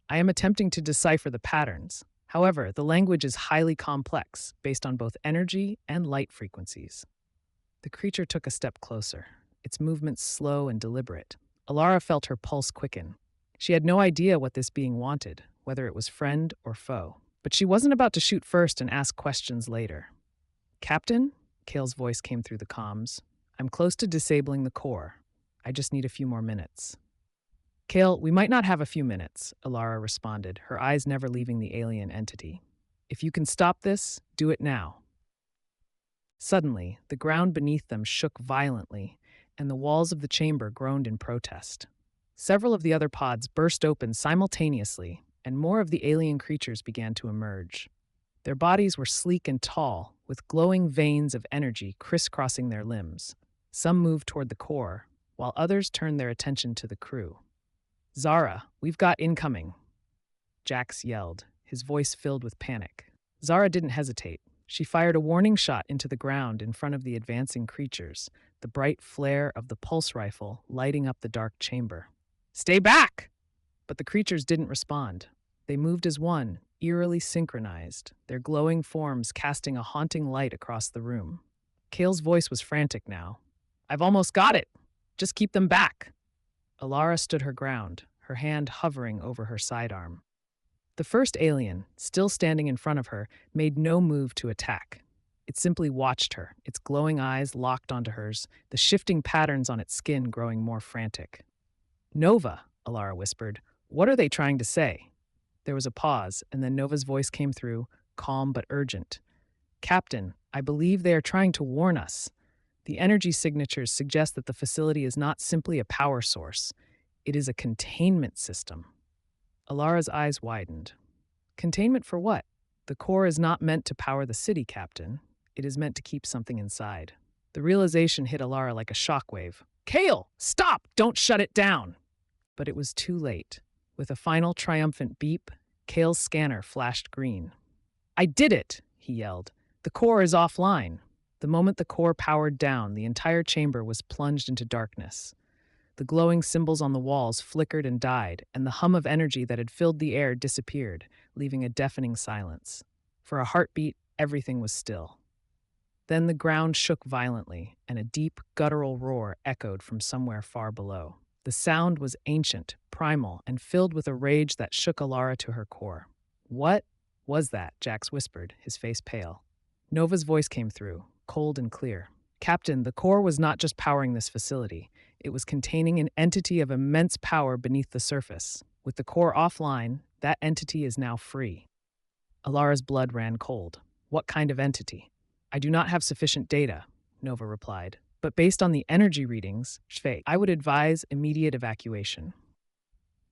I am attempting to decipher the patterns. However, the language is highly complex, based on both energy and light frequencies. The creature took a step closer, its movements slow and deliberate. Alara felt her pulse quicken. She had no idea what this being wanted, whether it was friend or foe. But she wasn't about to shoot first and ask questions later. Captain? Kale's voice came through the comms. I'm close to disabling the core. I just need a few more minutes. Kale, we might not have a few minutes, Alara responded, her eyes never leaving the alien entity. If you can stop this, do it now. Suddenly, the ground beneath them shook violently, and the walls of the chamber groaned in protest. Several of the other pods burst open simultaneously, and more of the alien creatures began to emerge. Their bodies were sleek and tall, with glowing veins of energy crisscrossing their limbs. Some moved toward the core, while others turned their attention to the crew. Zara, we've got incoming, Jax yelled, his voice filled with panic. Zara didn't hesitate. She fired a warning shot into the ground in front of the advancing creatures, the bright flare of the pulse rifle lighting up the dark chamber. Stay back! But the creatures didn't respond. They moved as one, eerily synchronized, their glowing forms casting a haunting light across the room. Kale's voice was frantic now. I've almost got it! Just keep them back! Alara stood her ground, her hand hovering over her sidearm. The first alien, still standing in front of her, made no move to attack. It simply watched her, its glowing eyes locked onto hers, the shifting patterns on its skin growing more frantic. Nova, Alara whispered, what are they trying to say? There was a pause, and then Nova's voice came through, calm but urgent. Captain, I believe they are trying to warn us. The energy signatures suggest that the facility is not simply a power source. It is a containment system. Alara's eyes widened. Containment for what? The core is not meant to power the city, Captain. It is meant to keep something inside. The realization hit Alara like a shockwave. Kale, stop! Don't shut it down! But it was too late. With a final triumphant beep, Kale's scanner flashed green. I did it, he yelled. The core is offline. The moment the core powered down, the entire chamber was plunged into darkness. The glowing symbols on the walls flickered and died, and the hum of energy that had filled the air disappeared, leaving a deafening silence. For a heartbeat, everything was still. Then the ground shook violently, and a deep, guttural roar echoed from somewhere far below. The sound was ancient, primal, and filled with a rage that shook Alara to her core. "What was that?" Jax whispered, his face pale. Nova's voice came through, cold and clear. "Captain, the core was not just powering this facility. It was containing an entity of immense power beneath the surface. With the core offline, that entity is now free." Alara's blood ran cold. "What kind of entity?" "I do not have sufficient data," Nova replied. "But based on the energy readings, I would advise immediate evacuation."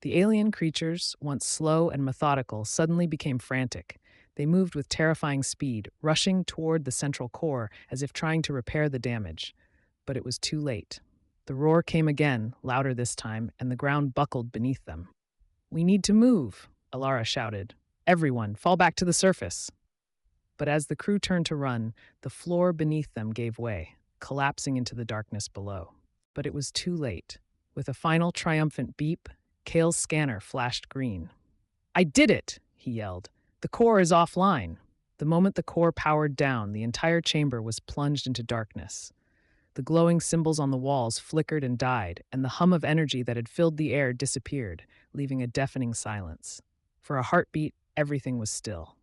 The alien creatures, once slow and methodical, suddenly became frantic. They moved with terrifying speed, rushing toward the central core as if trying to repair the damage. But it was too late. The roar came again, louder this time, and the ground buckled beneath them. "We need to move," Alara shouted. "Everyone, fall back to the surface." But as the crew turned to run, the floor beneath them gave way, collapsing into the darkness below. But it was too late. With a final triumphant beep, Kale's scanner flashed green. "I did it!" he yelled. "The core is offline." The moment the core powered down, the entire chamber was plunged into darkness. The glowing symbols on the walls flickered and died, and the hum of energy that had filled the air disappeared, leaving a deafening silence. For a heartbeat, everything was still.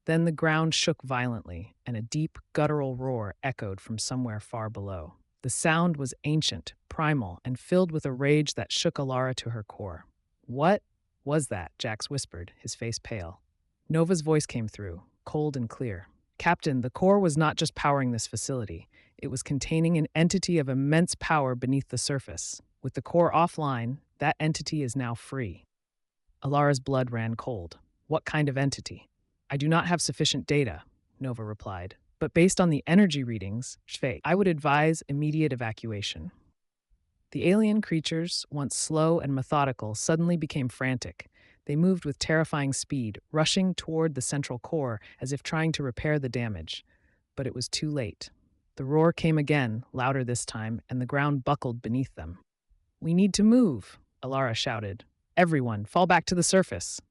Then the ground shook violently, and a deep, guttural roar echoed from somewhere far below. The sound was ancient, primal, and filled with a rage that shook Alara to her core. "What was that?" Jax whispered, his face pale. Nova's voice came through, cold and clear. "Captain, the core was not just powering this facility. It was containing an entity of immense power beneath the surface. With the core offline, that entity is now free." Alara's blood ran cold. "What kind of entity?" "I do not have sufficient data," Nova replied. "But based on the energy readings, I would advise immediate evacuation." The alien creatures, once slow and methodical, suddenly became frantic. They moved with terrifying speed, rushing toward the central core as if trying to repair the damage. But it was too late. The roar came again, louder this time, and the ground buckled beneath them. "We need to move," Alara shouted. "Everyone, fall back to the surface."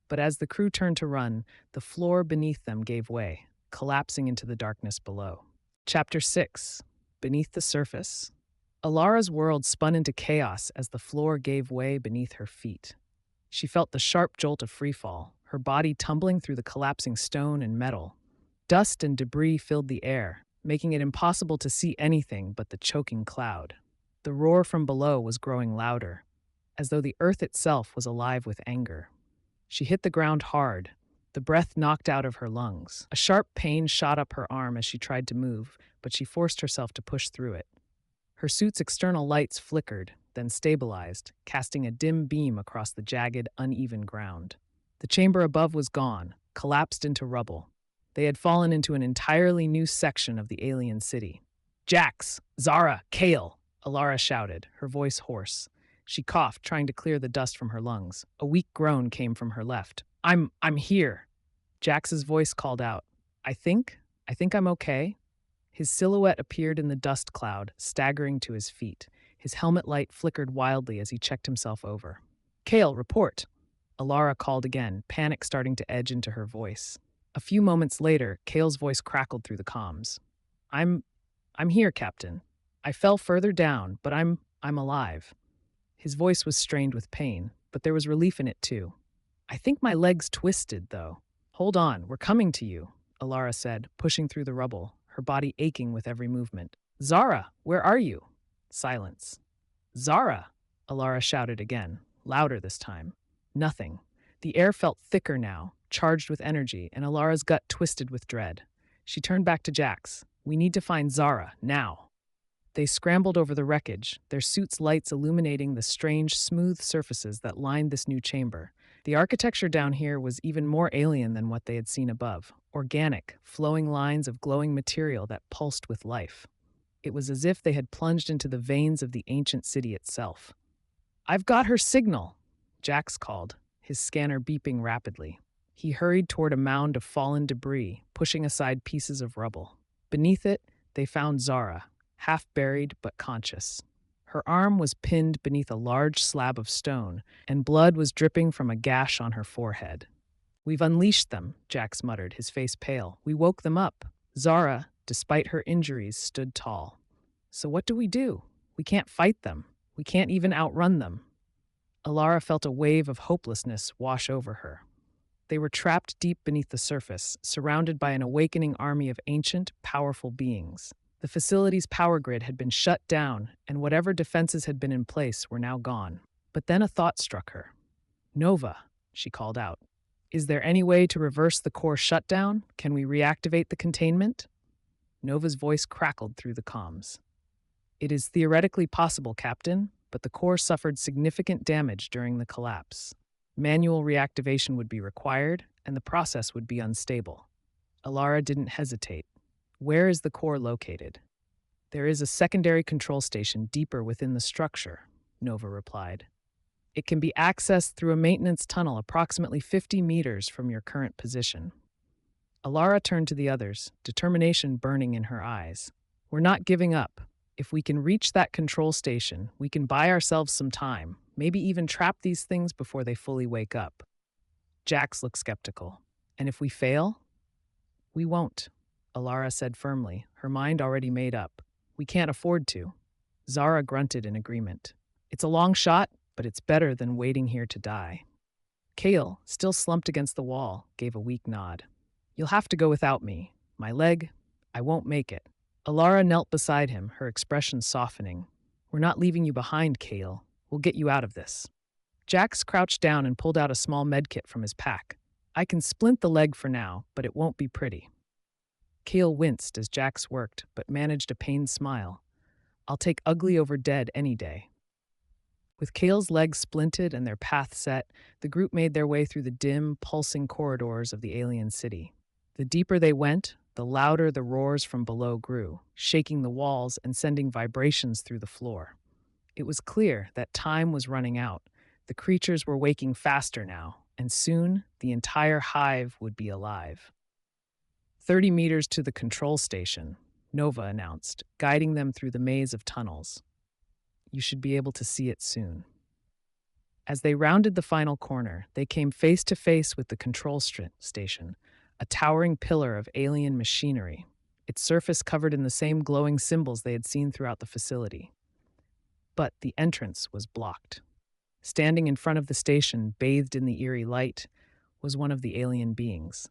But as the crew turned to run, the floor beneath them gave way, collapsing into the darkness below. Chapter 6. Beneath the Surface. Alara's world spun into chaos as the floor gave way beneath her feet. She felt the sharp jolt of freefall, her body tumbling through the collapsing stone and metal. Dust and debris filled the air, making it impossible to see anything but the choking cloud. The roar from below was growing louder, as though the earth itself was alive with anger. She hit the ground hard, the breath knocked out of her lungs. A sharp pain shot up her arm as she tried to move, but she forced herself to push through it. Her suit's external lights flickered, then stabilized, casting a dim beam across the jagged, uneven ground. The chamber above was gone, collapsed into rubble. They had fallen into an entirely new section of the alien city. "Jax! Zara! Kale!" Alara shouted, her voice hoarse. She coughed, trying to clear the dust from her lungs. A weak groan came from her left. I'm here." Jax's voice called out. I think I'm okay." His silhouette appeared in the dust cloud, staggering to his feet. His helmet light flickered wildly as he checked himself over. "Kale, report." Alara called again, panic starting to edge into her voice. A few moments later, Kale's voice crackled through the comms. I'm here, Captain. I fell further down, but I'm alive." His voice was strained with pain, but there was relief in it too. "I think my leg's twisted, though." "Hold on, we're coming to you," Alara said, pushing through the rubble, her body aching with every movement. "Zara, where are you?" Silence. "Zara!" Alara shouted again, louder this time. Nothing. The air felt thicker now, charged with energy, and Alara's gut twisted with dread. She turned back to Jax. "We need to find Zara, now." They scrambled over the wreckage, their suits' lights illuminating the strange, smooth surfaces that lined this new chamber. The architecture down here was even more alien than what they had seen above. Organic, flowing lines of glowing material that pulsed with life. It was as if they had plunged into the veins of the ancient city itself. "I've got her signal," Jax called, his scanner beeping rapidly. He hurried toward a mound of fallen debris, pushing aside pieces of rubble. Beneath it, they found Zara, half buried but conscious. Her arm was pinned beneath a large slab of stone, and blood was dripping from a gash on her forehead. "We've unleashed them," Jax muttered, his face pale. "We woke them up." Zara, despite her injuries, stood tall. So what do? We can't fight them. We can't even outrun them. Alara felt a wave of hopelessness wash over her. They were trapped deep beneath the surface, surrounded by an awakening army of ancient, powerful beings. The facility's power grid had been shut down, and whatever defenses had been in place were now gone. But then a thought struck her. Nova, she called out. Is there any way to reverse the core shutdown? Can we reactivate the containment? Nova's voice crackled through the comms. It is theoretically possible, Captain, but the core suffered significant damage during the collapse. Manual reactivation would be required, and the process would be unstable. Alara didn't hesitate. Where is the core located? There is a secondary control station deeper within the structure, Nova replied. It can be accessed through a maintenance tunnel approximately 50 meters from your current position. Alara turned to the others, determination burning in her eyes. We're not giving up. If we can reach that control station, we can buy ourselves some time, maybe even trap these things before they fully wake up. Jax looked skeptical. And if we fail? We won't, Alara said firmly, her mind already made up. We can't afford to. Zara grunted in agreement. It's a long shot, but it's better than waiting here to die. Kale, still slumped against the wall, gave a weak nod. You'll have to go without me. My leg, I won't make it. Alara knelt beside him, her expression softening. We're not leaving you behind, Kale. We'll get you out of this. Jax crouched down and pulled out a small medkit from his pack. I can splint the leg for now, but it won't be pretty. Kale winced as Jax worked, but managed a pained smile. I'll take ugly over dead any day. With Kale's legs splinted and their path set, the group made their way through the dim, pulsing corridors of the alien city. The deeper they went, the louder the roars from below grew, shaking the walls and sending vibrations through the floor. It was clear that time was running out. The creatures were waking faster now, and soon the entire hive would be alive. 30 meters to the control station, Nova announced, guiding them through the maze of tunnels. You should be able to see it soon. As they rounded the final corner, they came face to face with the control station, a towering pillar of alien machinery, its surface covered in the same glowing symbols they had seen throughout the facility. But the entrance was blocked. Standing in front of the station, bathed in the eerie light, was one of the alien beings.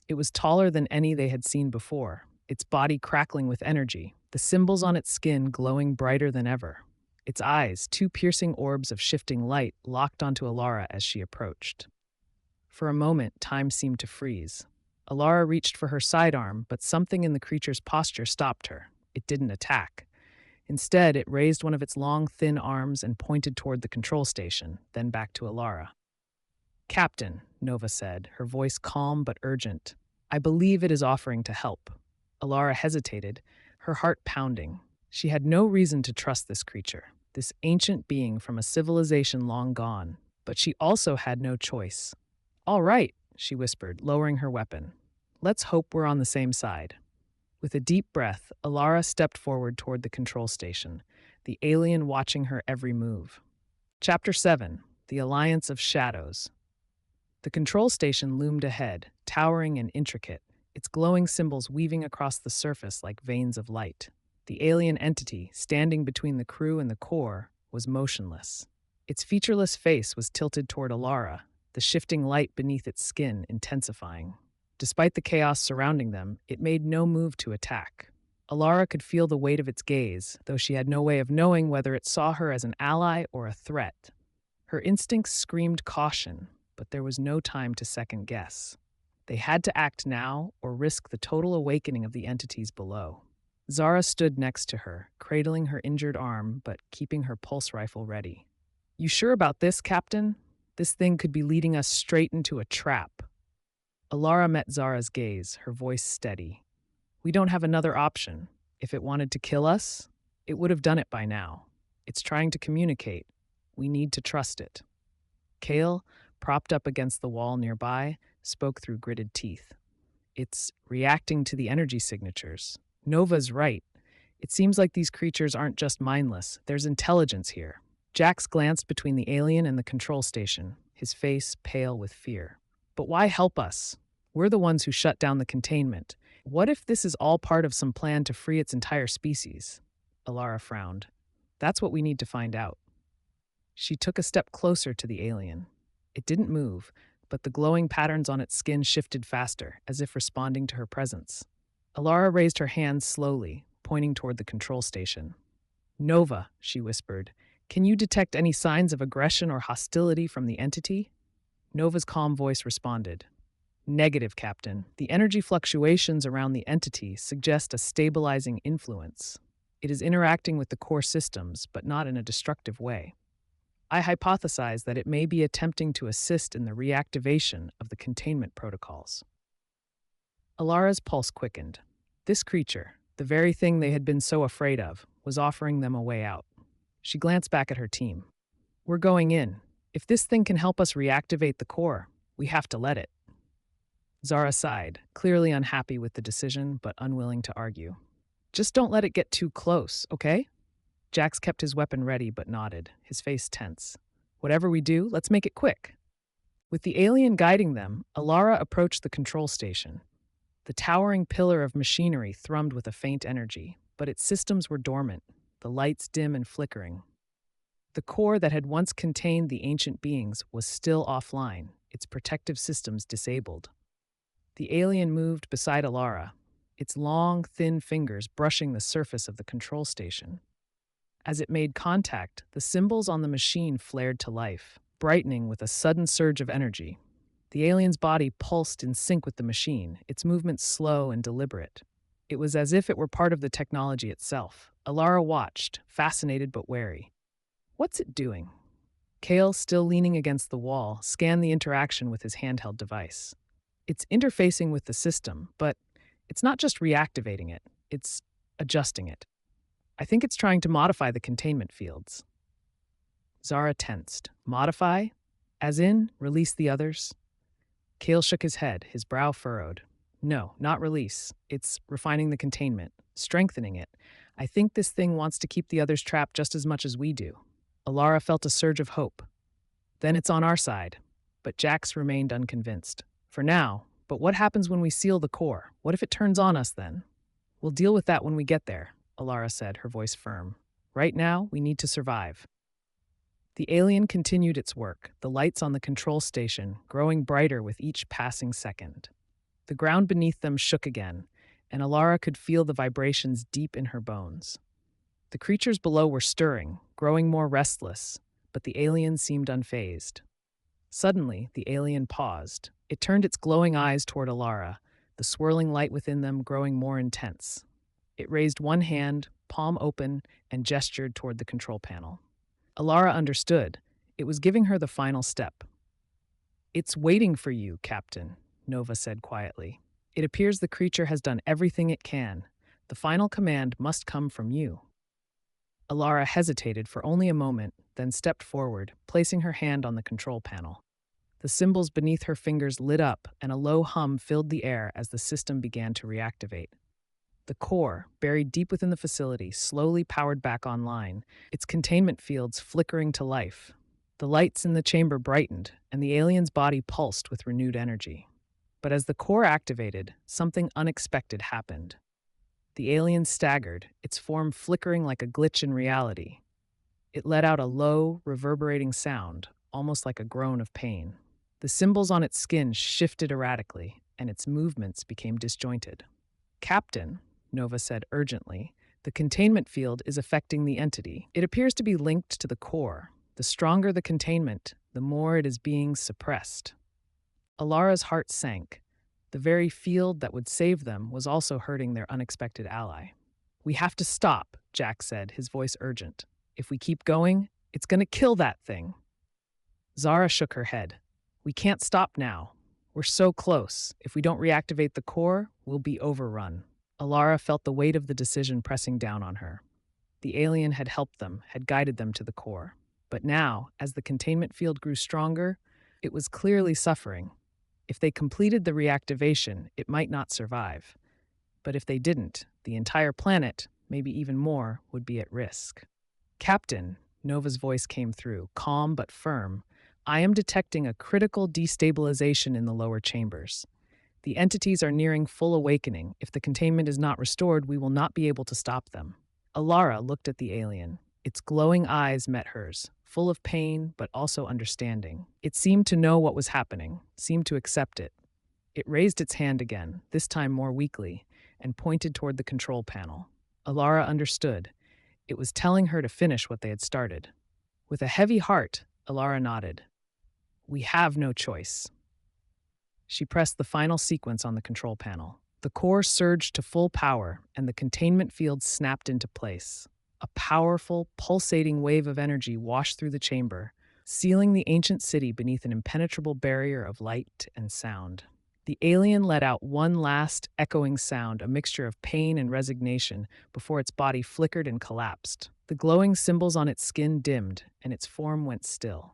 It was taller than any they had seen before, its body crackling with energy, the symbols on its skin glowing brighter than ever. Its eyes, two piercing orbs of shifting light, locked onto Alara as she approached. For a moment, time seemed to freeze. Alara reached for her sidearm, but something in the creature's posture stopped her. It didn't attack. Instead, it raised one of its long, thin arms and pointed toward the control station, then back to Alara. Captain, Nova said, her voice calm but urgent. I believe it is offering to help. Alara hesitated, her heart pounding. She had no reason to trust this creature, this ancient being from a civilization long gone, but she also had no choice. All right, she whispered, lowering her weapon. Let's hope we're on the same side. With a deep breath, Alara stepped forward toward the control station, the alien watching her every move. Chapter 7, The Alliance of Shadows. The control station loomed ahead, towering and intricate, its glowing symbols weaving across the surface like veins of light. The alien entity, standing between the crew and the core, was motionless. Its featureless face was tilted toward Alara, the shifting light beneath its skin intensifying. Despite the chaos surrounding them, it made no move to attack. Alara could feel the weight of its gaze, though she had no way of knowing whether it saw her as an ally or a threat. Her instincts screamed caution, but there was no time to second guess. They had to act now or risk the total awakening of the entities below. Zara stood next to her, cradling her injured arm but keeping her pulse rifle ready. You sure about this, Captain? This thing could be leading us straight into a trap. Alara met Zara's gaze, her voice steady. We don't have another option. If it wanted to kill us, it would have done it by now. It's trying to communicate. We need to trust it. Kale, propped up against the wall nearby, spoke through gritted teeth. It's reacting to the energy signatures. Nova's right. It seems like these creatures aren't just mindless. There's intelligence here. Jax glanced between the alien and the control station, his face pale with fear. But why help us? We're the ones who shut down the containment. What if this is all part of some plan to free its entire species? Alara frowned. That's what we need to find out. She took a step closer to the alien. It didn't move, but the glowing patterns on its skin shifted faster, as if responding to her presence. Alara raised her hands slowly, pointing toward the control station. Nova, she whispered, can you detect any signs of aggression or hostility from the entity? Nova's calm voice responded. Negative, Captain. The energy fluctuations around the entity suggest a stabilizing influence. It is interacting with the core systems, but not in a destructive way. I hypothesize that it may be attempting to assist in the reactivation of the containment protocols. Alara's pulse quickened. This creature, the very thing they had been so afraid of, was offering them a way out. She glanced back at her team. We're going in. If this thing can help us reactivate the core, we have to let it. Zara sighed, clearly unhappy with the decision, but unwilling to argue. Just don't let it get too close, okay? Jax kept his weapon ready but nodded, his face tense. Whatever we do, let's make it quick. With the alien guiding them, Alara approached the control station. The towering pillar of machinery thrummed with a faint energy, but its systems were dormant, the lights dim and flickering. The core that had once contained the ancient beings was still offline, its protective systems disabled. The alien moved beside Alara, its long, thin fingers brushing the surface of the control station. As it made contact, the symbols on the machine flared to life, brightening with a sudden surge of energy. The alien's body pulsed in sync with the machine, its movements slow and deliberate. It was as if it were part of the technology itself. Alara watched, fascinated but wary. What's it doing? Kale, still leaning against the wall, scanned the interaction with his handheld device. It's interfacing with the system, but it's not just reactivating it, it's adjusting it. I think it's trying to modify the containment fields. Zara tensed. Modify? As in, release the others? Kale shook his head, his brow furrowed. No, not release. It's refining the containment, strengthening it. I think this thing wants to keep the others trapped just as much as we do. Alara felt a surge of hope. Then it's on our side. But Jax remained unconvinced. For now, but what happens when we seal the core? What if it turns on us then? We'll deal with that when we get there, Alara said, her voice firm. Right now, we need to survive. The alien continued its work, the lights on the control station growing brighter with each passing second. The ground beneath them shook again, and Alara could feel the vibrations deep in her bones. The creatures below were stirring, growing more restless, but the alien seemed unfazed. Suddenly, the alien paused. It turned its glowing eyes toward Alara, the swirling light within them growing more intense. It raised one hand, palm open, and gestured toward the control panel. Alara understood. It was giving her the final step. It's waiting for you, Captain, Nova said quietly. It appears the creature has done everything it can. The final command must come from you. Alara hesitated for only a moment, then stepped forward, placing her hand on the control panel. The symbols beneath her fingers lit up, and a low hum filled the air as the system began to reactivate. The core, buried deep within the facility, slowly powered back online, its containment fields flickering to life. The lights in the chamber brightened, and the alien's body pulsed with renewed energy. But as the core activated, something unexpected happened. The alien staggered, its form flickering like a glitch in reality. It let out a low, reverberating sound, almost like a groan of pain. The symbols on its skin shifted erratically, and its movements became disjointed. Captain, Nova said urgently, the containment field is affecting the entity. It appears to be linked to the core. The stronger the containment, the more it is being suppressed. Alara's heart sank. The very field that would save them was also hurting their unexpected ally. We have to stop, Jack said, his voice urgent. If we keep going, it's going to kill that thing. Zara shook her head. We can't stop now. We're so close. If we don't reactivate the core, we'll be overrun. Alara felt the weight of the decision pressing down on her. The alien had helped them, had guided them to the core. But now, as the containment field grew stronger, it was clearly suffering. If they completed the reactivation, it might not survive. But if they didn't, the entire planet, maybe even more, would be at risk. Captain, Nova's voice came through, calm but firm. I am detecting a critical destabilization in the lower chambers. The entities are nearing full awakening. If the containment is not restored, we will not be able to stop them. Alara looked at the alien. Its glowing eyes met hers, full of pain but also understanding. It seemed to know what was happening, seemed to accept it. It raised its hand again, this time more weakly, and pointed toward the control panel. Alara understood. It was telling her to finish what they had started. With a heavy heart, Alara nodded. We have no choice. She pressed the final sequence on the control panel. The core surged to full power, and the containment field snapped into place. A powerful, pulsating wave of energy washed through the chamber, sealing the ancient city beneath an impenetrable barrier of light and sound. The alien let out one last, echoing sound, a mixture of pain and resignation, before its body flickered and collapsed. The glowing symbols on its skin dimmed, and its form went still.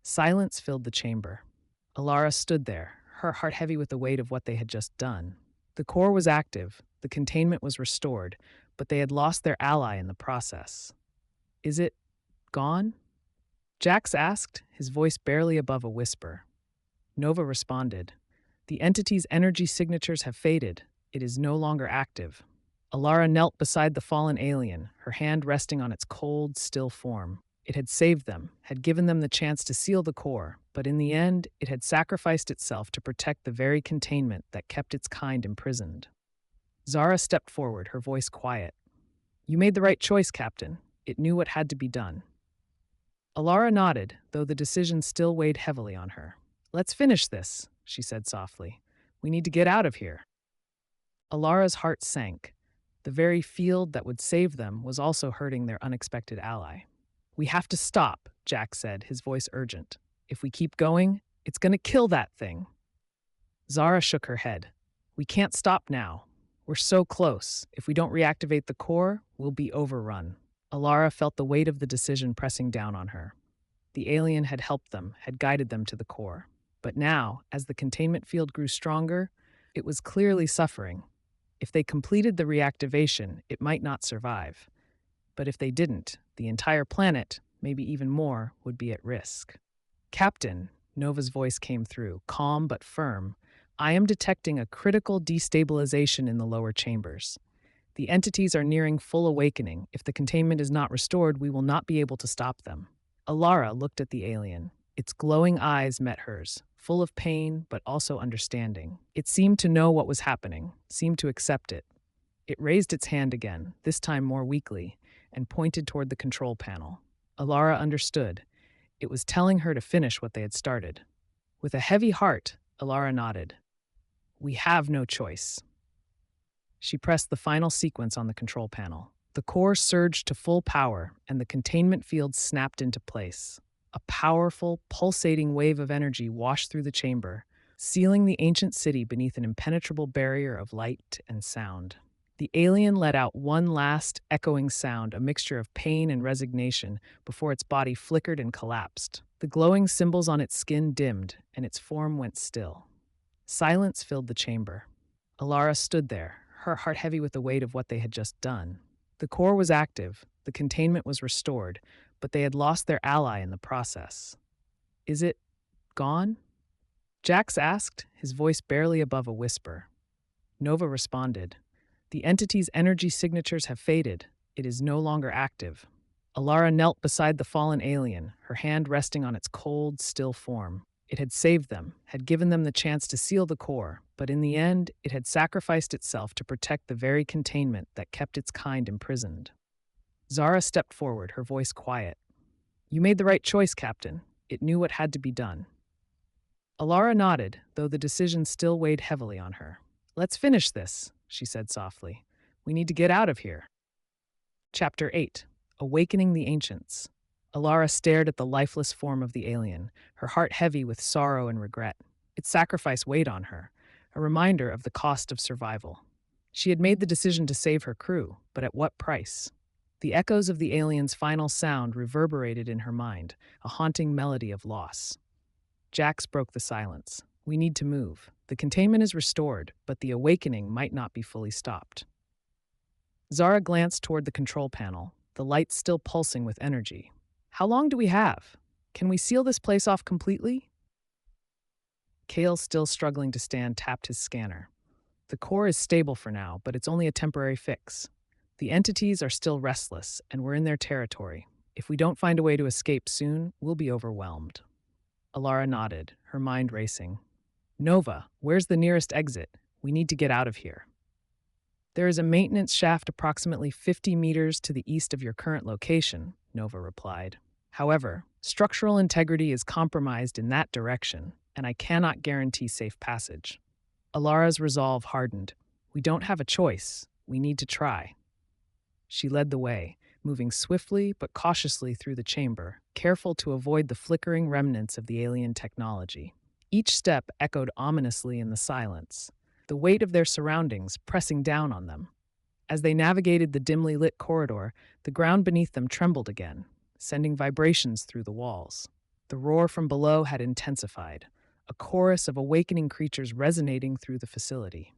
Silence filled the chamber. Alara stood there, her heart heavy with the weight of what they had just done. The core was active, the containment was restored, but they had lost their ally in the process. Is it gone? Jax asked, his voice barely above a whisper. Nova responded. The entity's energy signatures have faded. It is no longer active. Alara knelt beside the fallen alien, her hand resting on its cold, still form. It had saved them, had given them the chance to seal the core, but in the end, it had sacrificed itself to protect the very containment that kept its kind imprisoned. Zara stepped forward, her voice quiet. You made the right choice, Captain. It knew what had to be done. Alara nodded, though the decision still weighed heavily on her. Let's finish this, she said softly. We need to get out of here. Alara's heart sank. The very field that would save them was also hurting their unexpected ally. We have to stop, Jack said, his voice urgent. If we keep going, it's going to kill that thing. Zara shook her head. We can't stop now. We're so close. If we don't reactivate the core, we'll be overrun. Alara felt the weight of the decision pressing down on her. The alien had helped them, had guided them to the core. But now, as the containment field grew stronger, it was clearly suffering. If they completed the reactivation, it might not survive. But if they didn't, the entire planet, maybe even more, would be at risk. Captain, Nova's voice came through, calm but firm. I am detecting a critical destabilization in the lower chambers. The entities are nearing full awakening. If the containment is not restored, we will not be able to stop them. Alara looked at the alien. Its glowing eyes met hers, full of pain but also understanding. It seemed to know what was happening, seemed to accept it. It raised its hand again, this time more weakly, and pointed toward the control panel. Alara understood. It was telling her to finish what they had started. With a heavy heart, Alara nodded. We have no choice. She pressed the final sequence on the control panel. The core surged to full power, and the containment field snapped into place. A powerful, pulsating wave of energy washed through the chamber, sealing the ancient city beneath an impenetrable barrier of light and sound. The alien let out one last, echoing sound, a mixture of pain and resignation, before its body flickered and collapsed. The glowing symbols on its skin dimmed, and its form went still. Silence filled the chamber. Alara stood there, her heart heavy with the weight of what they had just done. The core was active, the containment was restored, but they had lost their ally in the process. Is it gone? Jax asked, his voice barely above a whisper. Nova responded. The entity's energy signatures have faded. It is no longer active. Alara knelt beside the fallen alien, her hand resting on its cold, still form. It had saved them, had given them the chance to seal the core, but in the end, it had sacrificed itself to protect the very containment that kept its kind imprisoned. Zara stepped forward, her voice quiet. You made the right choice, Captain. It knew what had to be done. Alara nodded, though the decision still weighed heavily on her. Let's finish this, she said softly. We need to get out of here. Chapter 8. Awakening the Ancients. Alara stared at the lifeless form of the alien, her heart heavy with sorrow and regret. Its sacrifice weighed on her, a reminder of the cost of survival. She had made the decision to save her crew, but at what price? The echoes of the alien's final sound reverberated in her mind, a haunting melody of loss. Jax broke the silence. We need to move. The containment is restored, but the awakening might not be fully stopped. Zara glanced toward the control panel, the lights still pulsing with energy. How long do we have? Can we seal this place off completely? Kale, still struggling to stand, tapped his scanner. The core is stable for now, but it's only a temporary fix. The entities are still restless, and we're in their territory. If we don't find a way to escape soon, we'll be overwhelmed. Alara nodded, her mind racing. Nova, where's the nearest exit? We need to get out of here. There is a maintenance shaft approximately 50 meters to the east of your current location, Nova replied. However, structural integrity is compromised in that direction, and I cannot guarantee safe passage. Alara's resolve hardened. We don't have a choice. We need to try. She led the way, moving swiftly but cautiously through the chamber, careful to avoid the flickering remnants of the alien technology. Each step echoed ominously in the silence, the weight of their surroundings pressing down on them. As they navigated the dimly lit corridor, the ground beneath them trembled again, sending vibrations through the walls. The roar from below had intensified, a chorus of awakening creatures resonating through the facility.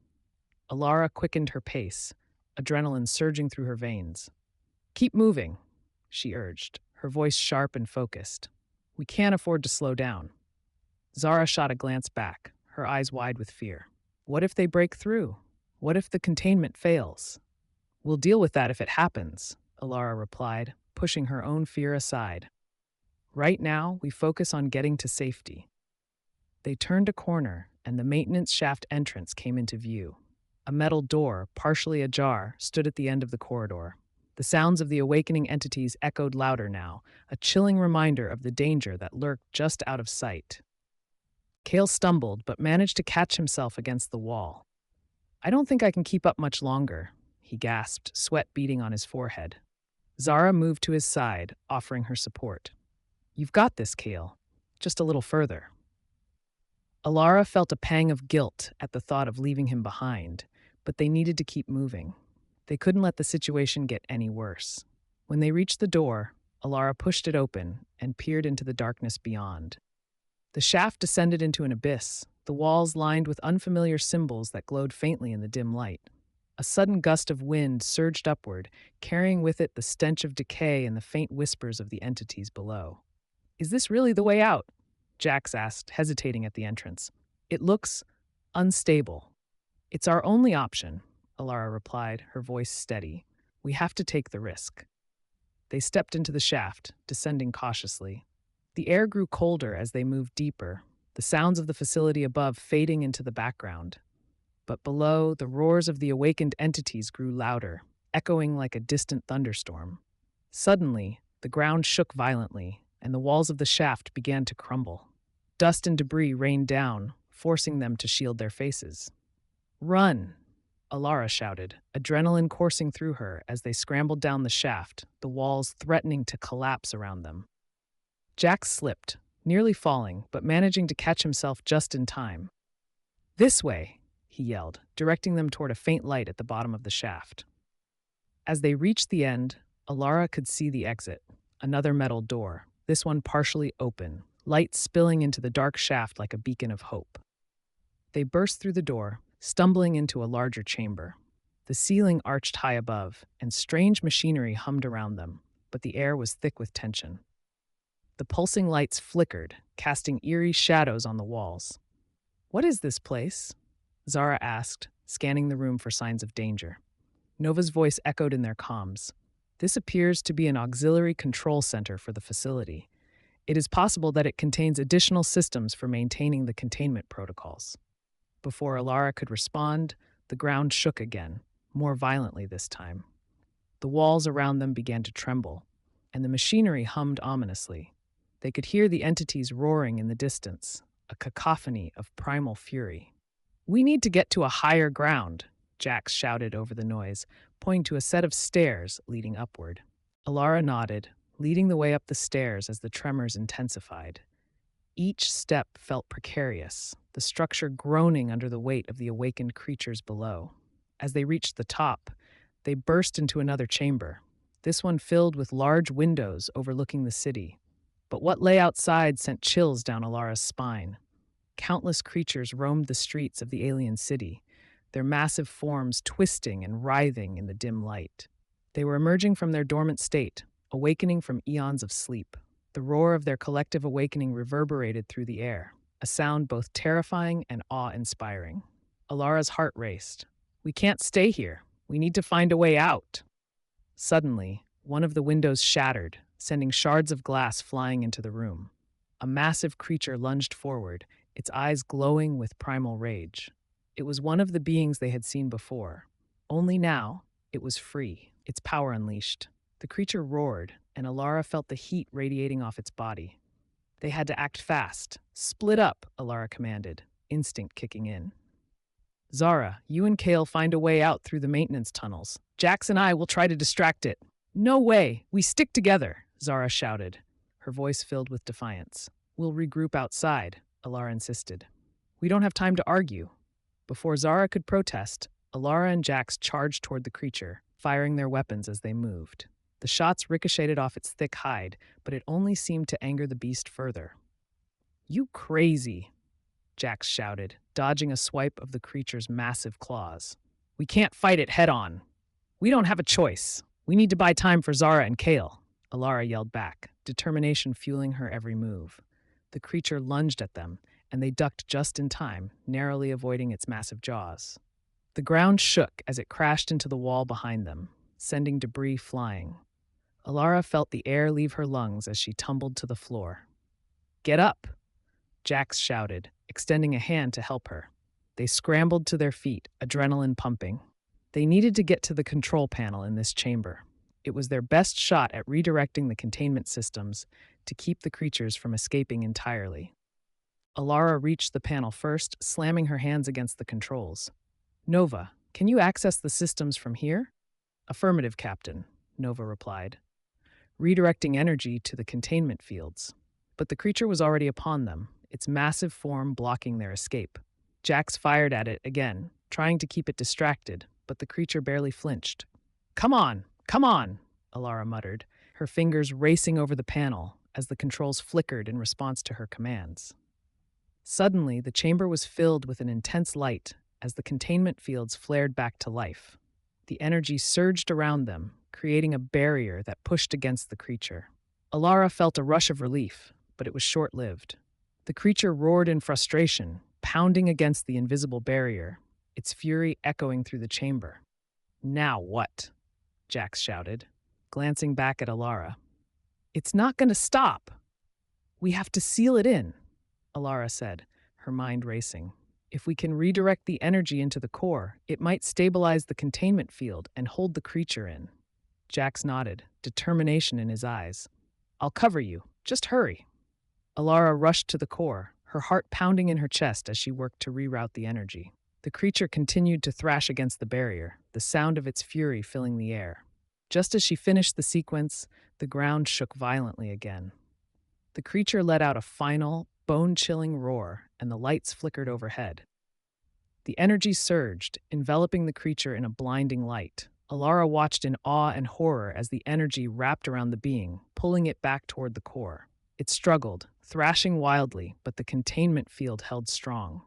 Alara quickened her pace, adrenaline surging through her veins. Keep moving, she urged, her voice sharp and focused. We can't afford to slow down. Zara shot a glance back, her eyes wide with fear. What if they break through? What if the containment fails? We'll deal with that if it happens, Alara replied, pushing her own fear aside. Right now, we focus on getting to safety. They turned a corner, and the maintenance shaft entrance came into view. A metal door, partially ajar, stood at the end of the corridor. The sounds of the awakening entities echoed louder now, a chilling reminder of the danger that lurked just out of sight. Kale stumbled, but managed to catch himself against the wall. I don't think I can keep up much longer, he gasped, sweat beading on his forehead. Zara moved to his side, offering her support. You've got this, Kale. Just a little further. Alara felt a pang of guilt at the thought of leaving him behind, but they needed to keep moving. They couldn't let the situation get any worse. When they reached the door, Alara pushed it open and peered into the darkness beyond. The shaft descended into an abyss, the walls lined with unfamiliar symbols that glowed faintly in the dim light. A sudden gust of wind surged upward, carrying with it the stench of decay and the faint whispers of the entities below. Is this really the way out? Jax asked, hesitating at the entrance. It looks unstable. It's our only option, Alara replied, her voice steady. We have to take the risk. They stepped into the shaft, descending cautiously. The air grew colder as they moved deeper, the sounds of the facility above fading into the background. But below, the roars of the awakened entities grew louder, echoing like a distant thunderstorm. Suddenly, the ground shook violently, and the walls of the shaft began to crumble. Dust and debris rained down, forcing them to shield their faces. Run! Alara shouted, adrenaline coursing through her as they scrambled down the shaft, the walls threatening to collapse around them. Jax slipped, nearly falling, but managing to catch himself just in time. This way, he yelled, directing them toward a faint light at the bottom of the shaft. As they reached the end, Alara could see the exit, another metal door, this one partially open, light spilling into the dark shaft like a beacon of hope. They burst through the door, stumbling into a larger chamber. The ceiling arched high above, and strange machinery hummed around them, but the air was thick with tension. The pulsing lights flickered, casting eerie shadows on the walls. What is this place? Zara asked, scanning the room for signs of danger. Nova's voice echoed in their comms. This appears to be an auxiliary control center for the facility. It is possible that it contains additional systems for maintaining the containment protocols. Before Alara could respond, the ground shook again, more violently this time. The walls around them began to tremble, and the machinery hummed ominously. They could hear the entities roaring in the distance, a cacophony of primal fury. We need to get to a higher ground, Jax shouted over the noise, pointing to a set of stairs leading upward. Alara nodded, leading the way up the stairs as the tremors intensified. Each step felt precarious, the structure groaning under the weight of the awakened creatures below. As they reached the top, they burst into another chamber, this one filled with large windows overlooking the city. But what lay outside sent chills down Alara's spine. Countless creatures roamed the streets of the alien city, their massive forms twisting and writhing in the dim light. They were emerging from their dormant state, awakening from eons of sleep. The roar of their collective awakening reverberated through the air. a sound both terrifying and awe-inspiring. Alara's heart raced. We can't stay here. We need to find a way out. Suddenly, one of the windows shattered, sending shards of glass flying into the room. A massive creature lunged forward, its eyes glowing with primal rage. It was one of the beings they had seen before. Only now, it was free, its power unleashed. The creature roared, and Alara felt the heat radiating off its body. They had to act fast. Split up, Alara commanded, instinct kicking in. Zara, you and Kale find a way out through the maintenance tunnels. Jax and I will try to distract it. No way! We stick together, Zara shouted, her voice filled with defiance. We'll regroup outside, Alara insisted. We don't have time to argue. Before Zara could protest, Alara and Jax charged toward the creature, firing their weapons as they moved. The shots ricocheted off its thick hide, but it only seemed to anger the beast further. You crazy, Jax shouted, dodging a swipe of the creature's massive claws. We can't fight it head-on. We don't have a choice. We need to buy time for Zara and Kale, Alara yelled back, determination fueling her every move. The creature lunged at them, and they ducked just in time, narrowly avoiding its massive jaws. The ground shook as it crashed into the wall behind them, sending debris flying. Alara felt the air leave her lungs as she tumbled to the floor. Get up, Jax shouted, extending a hand to help her. They scrambled to their feet, adrenaline pumping. They needed to get to the control panel in this chamber. It was their best shot at redirecting the containment systems to keep the creatures from escaping entirely. Alara reached the panel first, slamming her hands against the controls. Nova, can you access the systems from here? Affirmative, Captain, Nova replied, redirecting energy to the containment fields. But the creature was already upon them, its massive form blocking their escape. Jax fired at it again, trying to keep it distracted, but the creature barely flinched. Come on, Alara muttered, her fingers racing over the panel as the controls flickered in response to her commands. Suddenly, the chamber was filled with an intense light as the containment fields flared back to life. The energy surged around them, creating a barrier that pushed against the creature. Alara felt a rush of relief, but it was short-lived. The creature roared in frustration, pounding against the invisible barrier, its fury echoing through the chamber. Now what? Jax shouted, glancing back at Alara. It's not going to stop. We have to seal it in, Alara said, her mind racing. If we can redirect the energy into the core, it might stabilize the containment field and hold the creature in. Jax nodded, determination in his eyes. I'll cover you. Just hurry. Alara rushed to the core, her heart pounding in her chest as she worked to reroute the energy. The creature continued to thrash against the barrier, the sound of its fury filling the air. Just as she finished the sequence, the ground shook violently again. The creature let out a final, bone-chilling roar, and the lights flickered overhead. The energy surged, enveloping the creature in a blinding light. Alara watched in awe and horror as the energy wrapped around the being, pulling it back toward the core. It struggled, thrashing wildly, but the containment field held strong.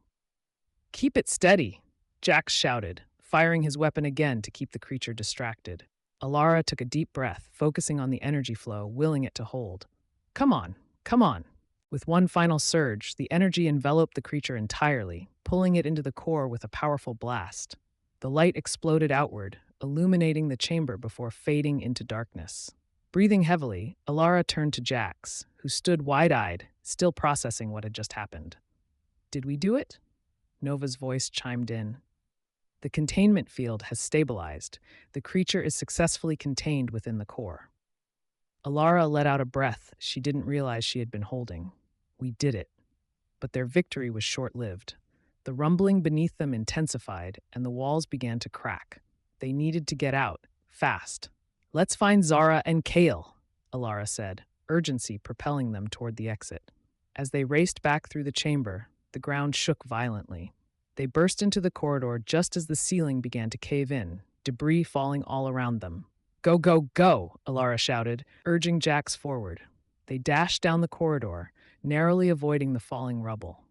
Keep it steady, Jax shouted, firing his weapon again to keep the creature distracted. Alara took a deep breath, focusing on the energy flow, willing it to hold. Come on. With one final surge, the energy enveloped the creature entirely, pulling it into the core with a powerful blast. The light exploded outward, illuminating the chamber before fading into darkness. Breathing heavily, Alara turned to Jax, who stood wide-eyed, still processing what had just happened. Did we do it? Nova's voice chimed in. The containment field has stabilized. The creature is successfully contained within the core. Alara let out a breath she didn't realize she had been holding. We did it. But their victory was short-lived. The rumbling beneath them intensified, and the walls began to crack. They needed to get out, fast. Let's find Zara and Kale, Alara said, urgency propelling them toward the exit. As they raced back through the chamber, the ground shook violently. They burst into the corridor just as the ceiling began to cave in, debris falling all around them. Go, Alara shouted, urging Jax forward. They dashed down the corridor, narrowly avoiding the falling rubble.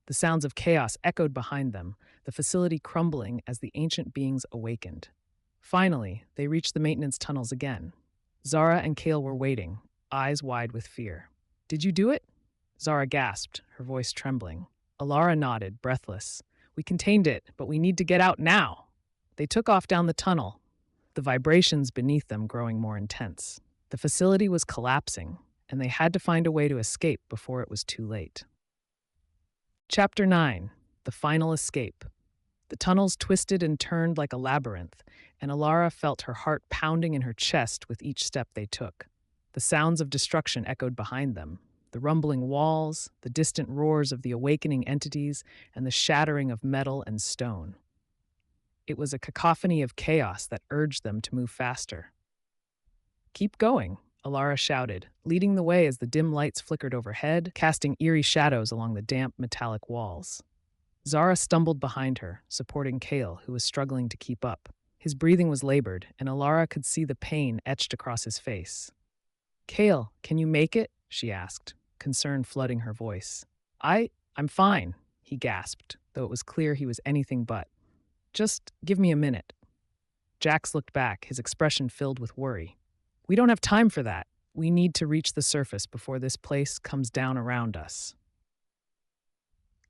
The sounds of chaos echoed behind them, the facility crumbling as the ancient beings awakened. Finally, they reached the maintenance tunnels again. Zara and Kale were waiting, eyes wide with fear. Did you do it? Zara gasped, her voice trembling. Alara nodded, breathless. We contained it, but we need to get out now. They took off down the tunnel, the vibrations beneath them growing more intense. The facility was collapsing, and they had to find a way to escape before it was too late. Chapter 9: The Final Escape. The tunnels twisted and turned like a labyrinth, and Alara felt her heart pounding in her chest with each step they took. The sounds of destruction echoed behind them, the rumbling walls, the distant roars of the awakening entities, and the shattering of metal and stone. It was a cacophony of chaos that urged them to move faster. Keep going, Alara shouted, leading the way as the dim lights flickered overhead, casting eerie shadows along the damp metallic walls. Zara stumbled behind her, supporting Kale, who was struggling to keep up. His breathing was labored, and Alara could see the pain etched across his face. Kale, can you make it? She asked, concern flooding her voice. I'm fine, he gasped, though it was clear he was anything but. Just give me a minute. Jax looked back, his expression filled with worry. We don't have time for that. We need to reach the surface before this place comes down around us.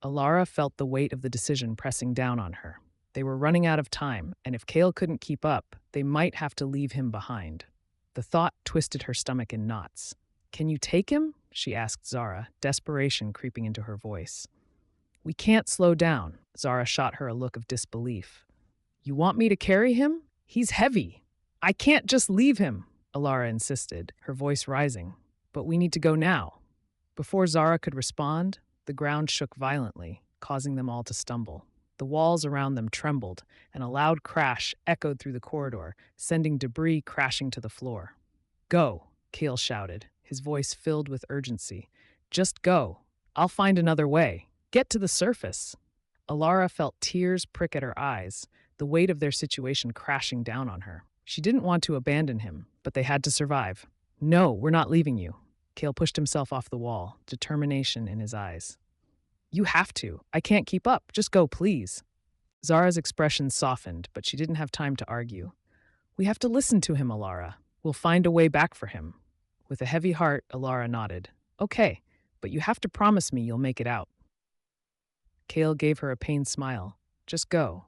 Alara felt the weight of the decision pressing down on her. They were running out of time, and if Kale couldn't keep up, they might have to leave him behind. The thought twisted her stomach in knots. Can you take him? She asked Zara, desperation creeping into her voice. We can't slow down. Zara shot her a look of disbelief. You want me to carry him? He's heavy. I can't just leave him, Alara insisted, her voice rising. But we need to go now. Before Zara could respond, the ground shook violently, causing them all to stumble. The walls around them trembled, and a loud crash echoed through the corridor, sending debris crashing to the floor. Go, Kale shouted, his voice filled with urgency. Just go. I'll find another way. Get to the surface. Alara felt tears prick at her eyes, the weight of their situation crashing down on her. She didn't want to abandon him, but they had to survive. No, we're not leaving you. Kale pushed himself off the wall, determination in his eyes. You have to. I can't keep up. Just go, please. Zara's expression softened, but she didn't have time to argue. We have to listen to him, Alara. We'll find a way back for him. With a heavy heart, Alara nodded. Okay, but you have to promise me you'll make it out. Kale gave her a pained smile. Just go.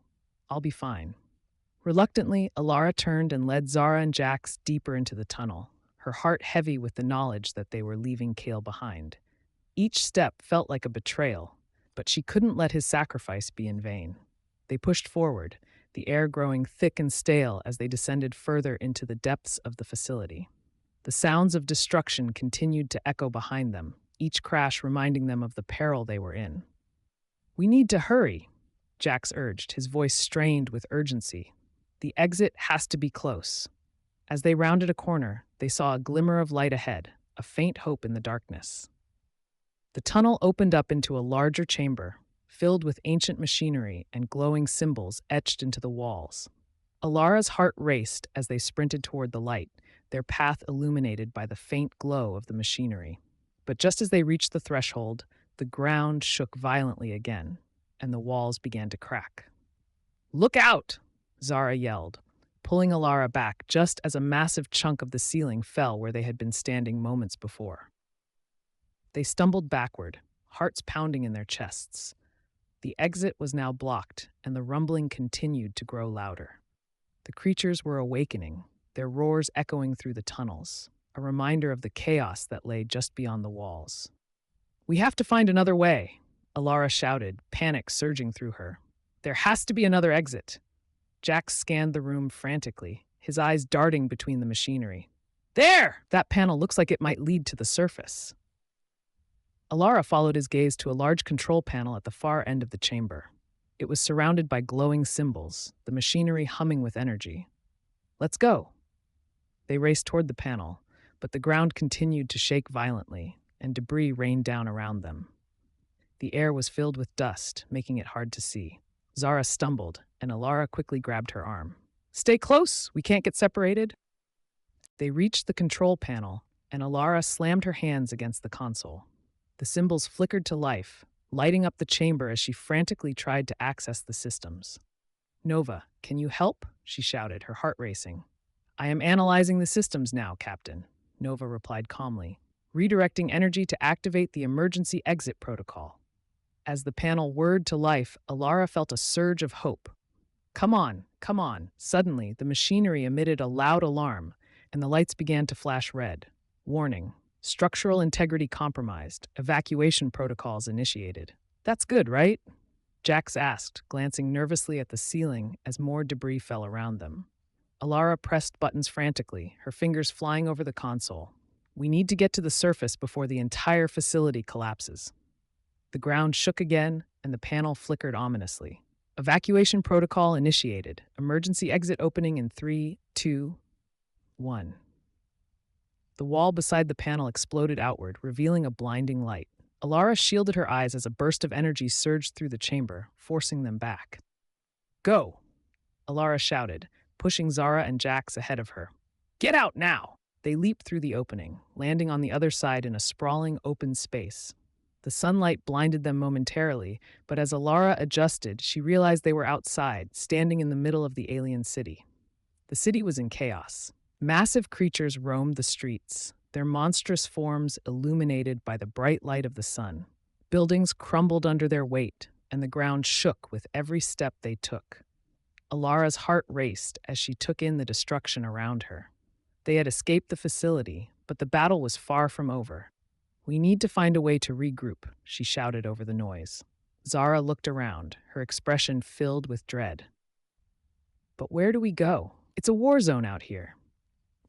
I'll be fine. Reluctantly, Alara turned and led Zara and Jax deeper into the tunnel, her heart heavy with the knowledge that they were leaving Kale behind. Each step felt like a betrayal, but she couldn't let his sacrifice be in vain. They pushed forward, the air growing thick and stale as they descended further into the depths of the facility. The sounds of destruction continued to echo behind them, each crash reminding them of the peril they were in. We need to hurry, Jax urged, his voice strained with urgency. The exit has to be close. As they rounded a corner, they saw a glimmer of light ahead, a faint hope in the darkness. The tunnel opened up into a larger chamber, filled with ancient machinery and glowing symbols etched into the walls. Alara's heart raced as they sprinted toward the light, their path illuminated by the faint glow of the machinery. But just as they reached the threshold, the ground shook violently again, and the walls began to crack. Look out! Zara yelled, pulling Alara back just as a massive chunk of the ceiling fell where they had been standing moments before. They stumbled backward, hearts pounding in their chests. The exit was now blocked, and the rumbling continued to grow louder. The creatures were awakening, their roars echoing through the tunnels, a reminder of the chaos that lay just beyond the walls. We have to find another way, Alara shouted, panic surging through her. There has to be another exit. Jax scanned the room frantically, his eyes darting between the machinery. There! That panel looks like it might lead to the surface. Alara followed his gaze to a large control panel at the far end of the chamber. It was surrounded by glowing symbols, the machinery humming with energy. Let's go. They raced toward the panel, but the ground continued to shake violently, and debris rained down around them. The air was filled with dust, making it hard to see. Zara stumbled, and Alara quickly grabbed her arm. Stay close, we can't get separated. They reached the control panel, and Alara slammed her hands against the console. The symbols flickered to life, lighting up the chamber as she frantically tried to access the systems. Nova, can you help? She shouted, her heart racing. I am analyzing the systems now, Captain, Nova replied calmly. redirecting energy to activate the emergency exit protocol. As the panel whirred to life, Alara felt a surge of hope. Come on, come on. Suddenly, the machinery emitted a loud alarm, and the lights began to flash red. Warning: structural integrity compromised. Evacuation protocols initiated. That's good, right? Jax asked, glancing nervously at the ceiling as more debris fell around them. Alara pressed buttons frantically, her fingers flying over the console. We need to get to the surface before the entire facility collapses. The ground shook again, and the panel flickered ominously. Evacuation protocol initiated. Emergency exit opening in 3, 2, 1. The wall beside the panel exploded outward, revealing a blinding light. Alara shielded her eyes as a burst of energy surged through the chamber, forcing them back. Go! Alara shouted, pushing Zara and Jax ahead of her. Get out now! They leaped through the opening, landing on the other side in a sprawling open space. The sunlight blinded them momentarily, but as Alara adjusted, she realized they were outside, standing in the middle of the alien city. The city was in chaos. Massive creatures roamed the streets, their monstrous forms illuminated by the bright light of the sun. Buildings crumbled under their weight, and the ground shook with every step they took. Alara's heart raced as she took in the destruction around her. They had escaped the facility, but the battle was far from over. We need to find a way to regroup, she shouted over the noise. Zara looked around, her expression filled with dread. But where do we go? It's a war zone out here.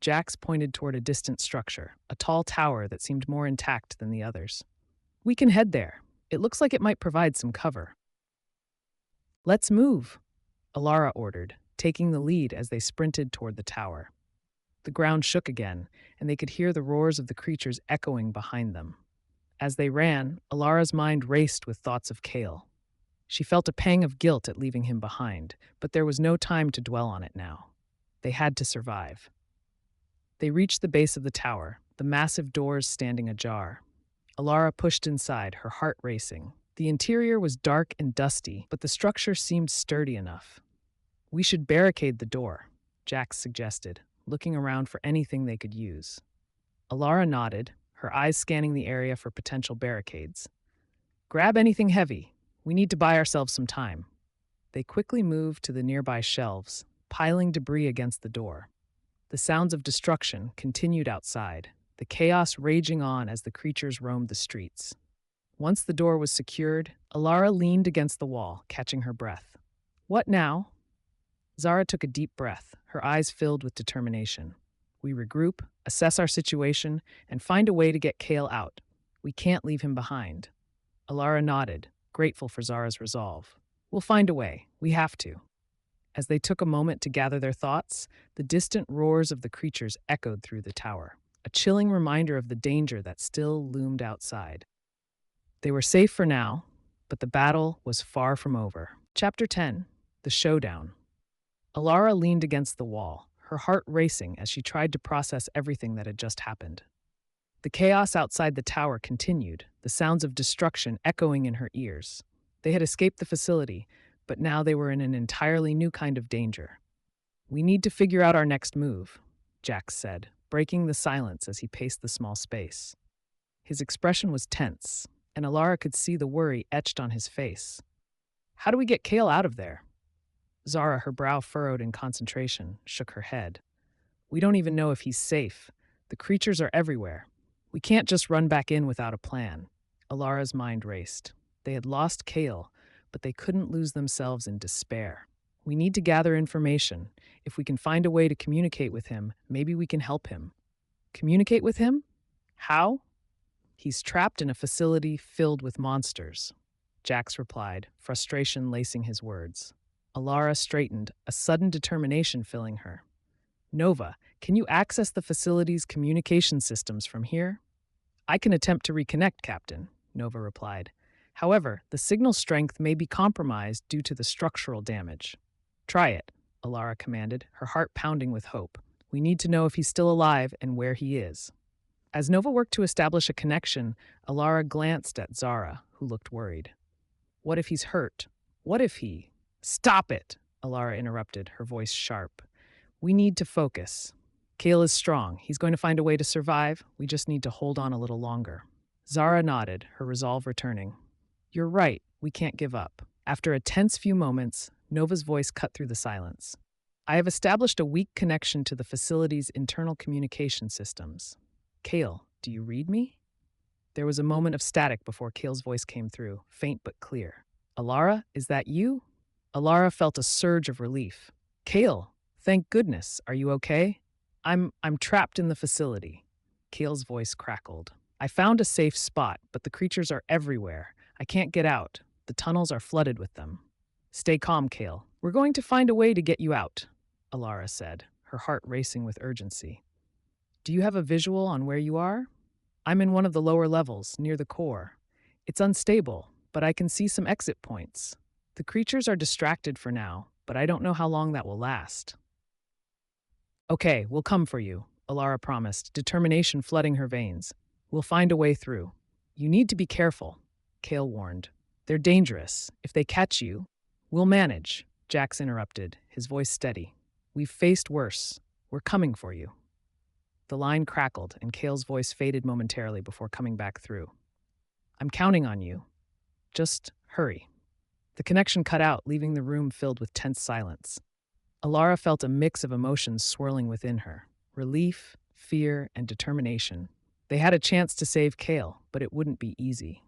Jax pointed toward a distant structure, a tall tower that seemed more intact than the others. We can head there. It looks like it might provide some cover. Let's move, Alara ordered, taking the lead as they sprinted toward the tower. The ground shook again, and they could hear the roars of the creatures echoing behind them. As they ran, Alara's mind raced with thoughts of Kale. She felt a pang of guilt at leaving him behind, but there was no time to dwell on it now. They had to survive. They reached the base of the tower, the massive doors standing ajar. Alara pushed inside, her heart racing. The interior was dark and dusty, but the structure seemed sturdy enough. We should barricade the door, Jax suggested, looking around for anything they could use. Alara nodded, her eyes scanning the area for potential barricades. Grab anything heavy. We need to buy ourselves some time. They quickly moved to the nearby shelves, piling debris against the door. The sounds of destruction continued outside, the chaos raging on as the creatures roamed the streets. Once the door was secured, Alara leaned against the wall, catching her breath. What now? Zara took a deep breath, her eyes filled with determination. We regroup, assess our situation, and find a way to get Kale out. We can't leave him behind. Alara nodded, grateful for Zara's resolve. We'll find a way. We have to. As they took a moment to gather their thoughts, the distant roars of the creatures echoed through the tower, a chilling reminder of the danger that still loomed outside. They were safe for now, but the battle was far from over. Chapter 10: The Showdown. Alara leaned against the wall, her heart racing as she tried to process everything that had just happened. The chaos outside the tower continued, the sounds of destruction echoing in her ears. They had escaped the facility, but now they were in an entirely new kind of danger. We need to figure out our next move, Jax said, breaking the silence as he paced the small space. His expression was tense, and Alara could see the worry etched on his face. How do we get Kale out of there? Zara, her brow furrowed in concentration, shook her head. We don't even know if he's safe. The creatures are everywhere. We can't just run back in without a plan. Alara's mind raced. They had lost Kale, but they couldn't lose themselves in despair. We need to gather information. If we can find a way to communicate with him, maybe we can help him. Communicate with him? How? He's trapped in a facility filled with monsters, Jax replied, frustration lacing his words. Alara straightened, a sudden determination filling her. Nova, can you access the facility's communication systems from here? I can attempt to reconnect, Captain, Nova replied. However, the signal strength may be compromised due to the structural damage. Try it, Alara commanded, her heart pounding with hope. We need to know if he's still alive and where he is. As Nova worked to establish a connection, Alara glanced at Zara, who looked worried. What if he's hurt? What if he... Stop it, Alara interrupted, her voice sharp. We need to focus. Kale is strong. He's going to find a way to survive. We just need to hold on a little longer. Zara nodded, her resolve returning. You're right. We can't give up. After a tense few moments, Nova's voice cut through the silence. I have established a weak connection to the facility's internal communication systems. Kale, do you read me? There was a moment of static before Kale's voice came through, faint but clear. Alara, is that you? Alara felt a surge of relief. Kale, thank goodness. Are you okay? I'm trapped in the facility. Kale's voice crackled. I found a safe spot, but the creatures are everywhere. I can't get out. The tunnels are flooded with them. Stay calm, Kale. We're going to find a way to get you out, Alara said, her heart racing with urgency. Do you have a visual on where you are? I'm in one of the lower levels, near the core. It's unstable, but I can see some exit points. The creatures are distracted for now, but I don't know how long that will last. Okay, we'll come for you, Alara promised, determination flooding her veins. We'll find a way through. You need to be careful, Kale warned. They're dangerous. If they catch you, we'll manage, Jax interrupted, his voice steady. We've faced worse. We're coming for you. The line crackled, and Kale's voice faded momentarily before coming back through. I'm counting on you. Just hurry. The connection cut out, leaving the room filled with tense silence. Alara felt a mix of emotions swirling within her. Relief, fear, and determination. They had a chance to save Kale, but it wouldn't be easy.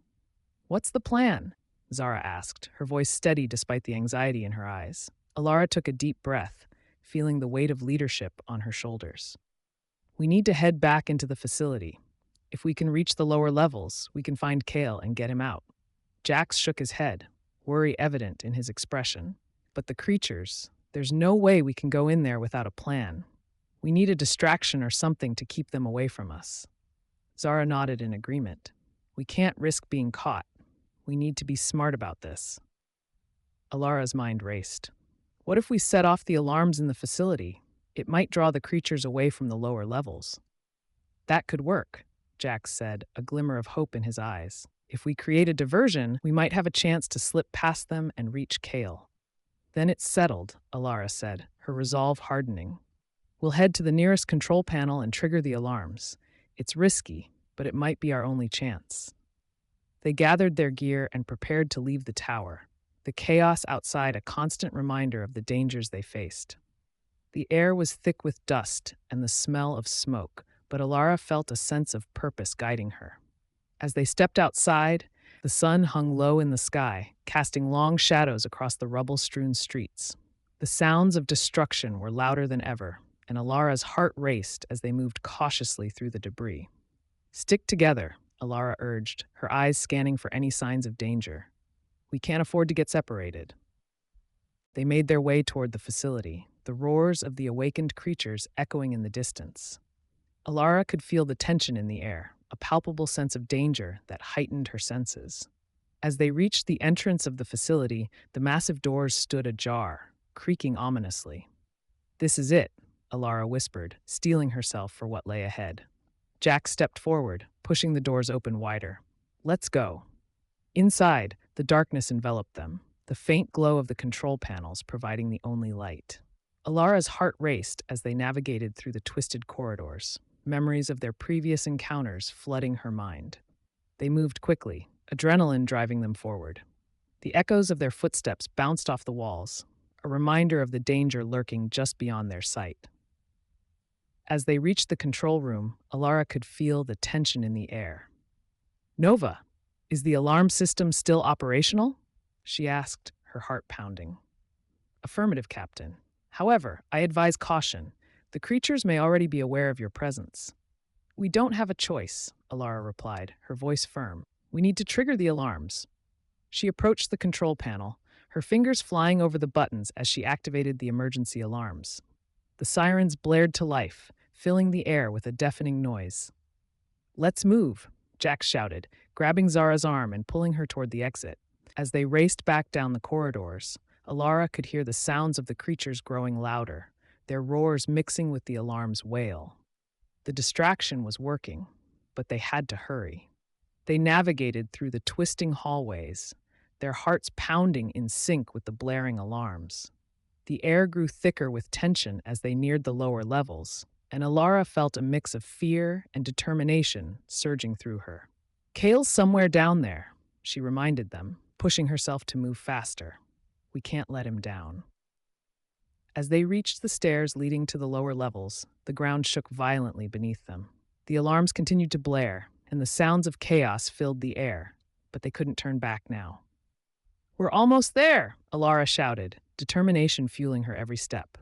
What's the plan? Zara asked, her voice steady despite the anxiety in her eyes. Alara took a deep breath, feeling the weight of leadership on her shoulders. We need to head back into the facility. If we can reach the lower levels, we can find Kale and get him out. Jax shook his head, worry evident in his expression. But the creatures, there's no way we can go in there without a plan. We need a distraction or something to keep them away from us. Zara nodded in agreement. We can't risk being caught. We need to be smart about this. Alara's mind raced. What if we set off the alarms in the facility? It might draw the creatures away from the lower levels. That could work, Jax said, a glimmer of hope in his eyes. If we create a diversion, we might have a chance to slip past them and reach Kale. Then it's settled, Alara said, her resolve hardening. We'll head to the nearest control panel and trigger the alarms. It's risky, but it might be our only chance. They gathered their gear and prepared to leave the tower, the chaos outside a constant reminder of the dangers they faced. The air was thick with dust and the smell of smoke, but Alara felt a sense of purpose guiding her. As they stepped outside, the sun hung low in the sky, casting long shadows across the rubble-strewn streets. The sounds of destruction were louder than ever, and Alara's heart raced as they moved cautiously through the debris. Stick together, Alara urged, her eyes scanning for any signs of danger. We can't afford to get separated. They made their way toward the facility, the roars of the awakened creatures echoing in the distance. Alara could feel the tension in the air, a palpable sense of danger that heightened her senses. As they reached the entrance of the facility, the massive doors stood ajar, creaking ominously. This is it, Alara whispered, steeling herself for what lay ahead. Jack stepped forward, pushing the doors open wider. Let's go. Inside, the darkness enveloped them, the faint glow of the control panels providing the only light. Alara's heart raced as they navigated through the twisted corridors, memories of their previous encounters flooding her mind. They moved quickly, adrenaline driving them forward. The echoes of their footsteps bounced off the walls, a reminder of the danger lurking just beyond their sight. As they reached the control room, Alara could feel the tension in the air. Nova, is the alarm system still operational? She asked, her heart pounding. Affirmative, Captain. However, I advise caution. The creatures may already be aware of your presence. We don't have a choice, Alara replied, her voice firm. We need to trigger the alarms. She approached the control panel, her fingers flying over the buttons as she activated the emergency alarms. The sirens blared to life, filling the air with a deafening noise. Let's move, Jax shouted, grabbing Zara's arm and pulling her toward the exit. As they raced back down the corridors, Alara could hear the sounds of the creatures growing louder, their roars mixing with the alarm's wail. The distraction was working, but they had to hurry. They navigated through the twisting hallways, their hearts pounding in sync with the blaring alarms. The air grew thicker with tension as they neared the lower levels, and Alara felt a mix of fear and determination surging through her. Kale's somewhere down there, she reminded them, pushing herself to move faster. We can't let him down. As they reached the stairs leading to the lower levels, the ground shook violently beneath them. The alarms continued to blare, and the sounds of chaos filled the air, but they couldn't turn back now. "We're almost there," Alara shouted, determination fueling her every step.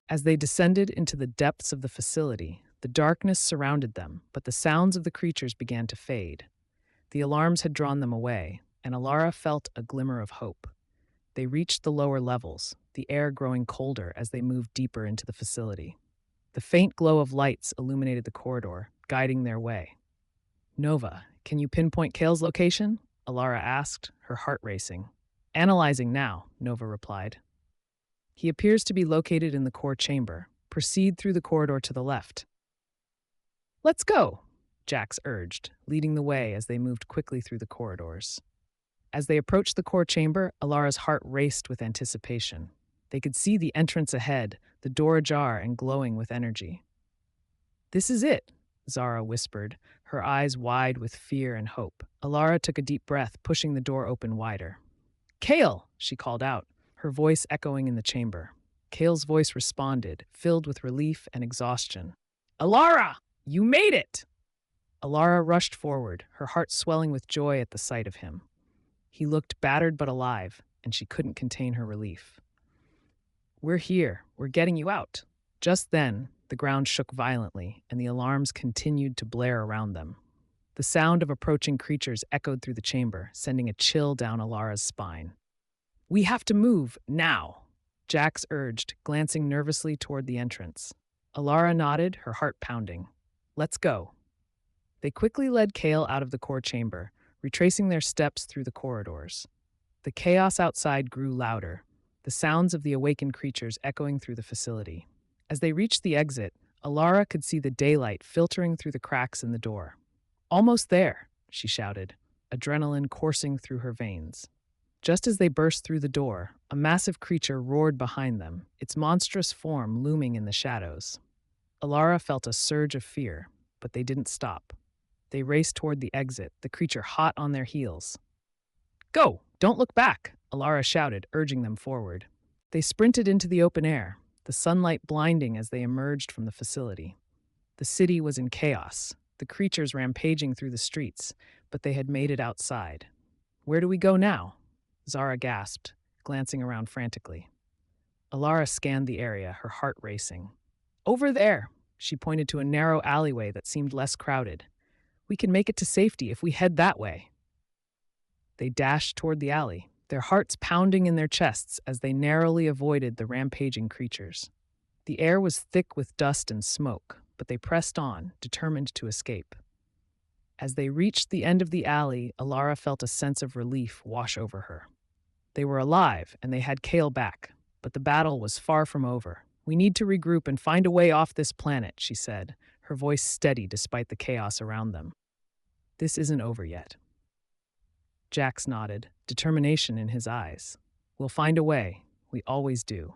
As they descended into the depths of the facility, the darkness surrounded them, but the sounds of the creatures began to fade. The alarms had drawn them away, and Alara felt a glimmer of hope. They reached the lower levels, the air growing colder as they moved deeper into the facility. The faint glow of lights illuminated the corridor, guiding their way. "Nova, can you pinpoint Kale's location?" Alara asked, her heart racing. "Analyzing now," Nova replied. "He appears to be located in the core chamber. Proceed through the corridor to the left." "Let's go," Jax urged, leading the way as they moved quickly through the corridors. As they approached the core chamber, Alara's heart raced with anticipation. They could see the entrance ahead, the door ajar and glowing with energy. "This is it," Zara whispered, her eyes wide with fear and hope. Alara took a deep breath, pushing the door open wider. "Kale!" she called out, her voice echoing in the chamber. Kale's voice responded, filled with relief and exhaustion. "Alara! You made it!" Alara rushed forward, her heart swelling with joy at the sight of him. He looked battered but alive, and she couldn't contain her relief. "We're here. We're getting you out." Just then, the ground shook violently, and the alarms continued to blare around them. The sound of approaching creatures echoed through the chamber, sending a chill down Alara's spine. "We have to move, now," Jax urged, glancing nervously toward the entrance. Alara nodded, her heart pounding. "Let's go." They quickly led Kale out of the core chamber, retracing their steps through the corridors. The chaos outside grew louder, the sounds of the awakened creatures echoing through the facility. As they reached the exit, Alara could see the daylight filtering through the cracks in the door. "Almost there," she shouted, adrenaline coursing through her veins. Just as they burst through the door, a massive creature roared behind them, its monstrous form looming in the shadows. Alara felt a surge of fear, but they didn't stop. They raced toward the exit, the creature hot on their heels. "Go! Don't look back!" Alara shouted, urging them forward. They sprinted into the open air, the sunlight blinding as they emerged from the facility. The city was in chaos, the creatures rampaging through the streets, but they had made it outside. "Where do we go now?" Zara gasped, glancing around frantically. Alara scanned the area, her heart racing. "Over there!" She pointed to a narrow alleyway that seemed less crowded. "We can make it to safety if we head that way." They dashed toward the alley, their hearts pounding in their chests as they narrowly avoided the rampaging creatures. The air was thick with dust and smoke, but they pressed on, determined to escape. As they reached the end of the alley, Alara felt a sense of relief wash over her. They were alive, and they had Kale back, but the battle was far from over. "We need to regroup and find a way off this planet," she said, her voice steady despite the chaos around them. "This isn't over yet." Jax nodded, determination in his eyes. "We'll find a way. We always do."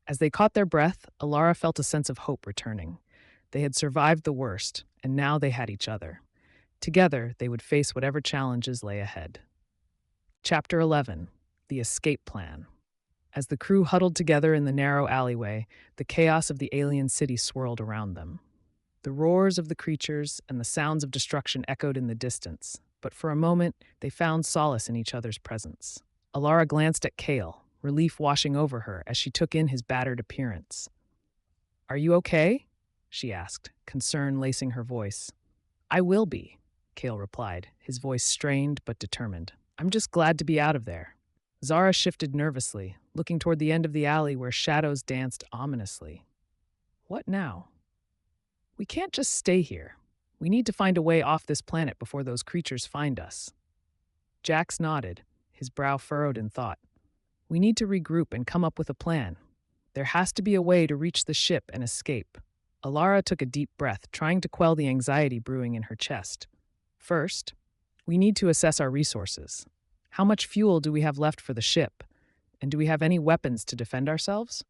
As they caught their breath, Alara felt a sense of hope returning. They had survived the worst, and now they had each other. Together, they would face whatever challenges lay ahead. Chapter 11: The Escape Plan. As the crew huddled together in the narrow alleyway, the chaos of the alien city swirled around them. The roars of the creatures and the sounds of destruction echoed in the distance, but for a moment, they found solace in each other's presence. Alara glanced at Kale, relief washing over her as she took in his battered appearance. "Are you okay?" she asked, concern lacing her voice. "I will be," Kale replied, his voice strained but determined. "I'm just glad to be out of there." Zara shifted nervously, looking toward the end of the alley where shadows danced ominously. "What now?" "We can't just stay here. We need to find a way off this planet before those creatures find us." Jax nodded, his brow furrowed in thought. "We need to regroup and come up with a plan. There has to be a way to reach the ship and escape." Alara took a deep breath, trying to quell the anxiety brewing in her chest. "First, we need to assess our resources. How much fuel do we have left for the ship? And do we have any weapons to defend ourselves?"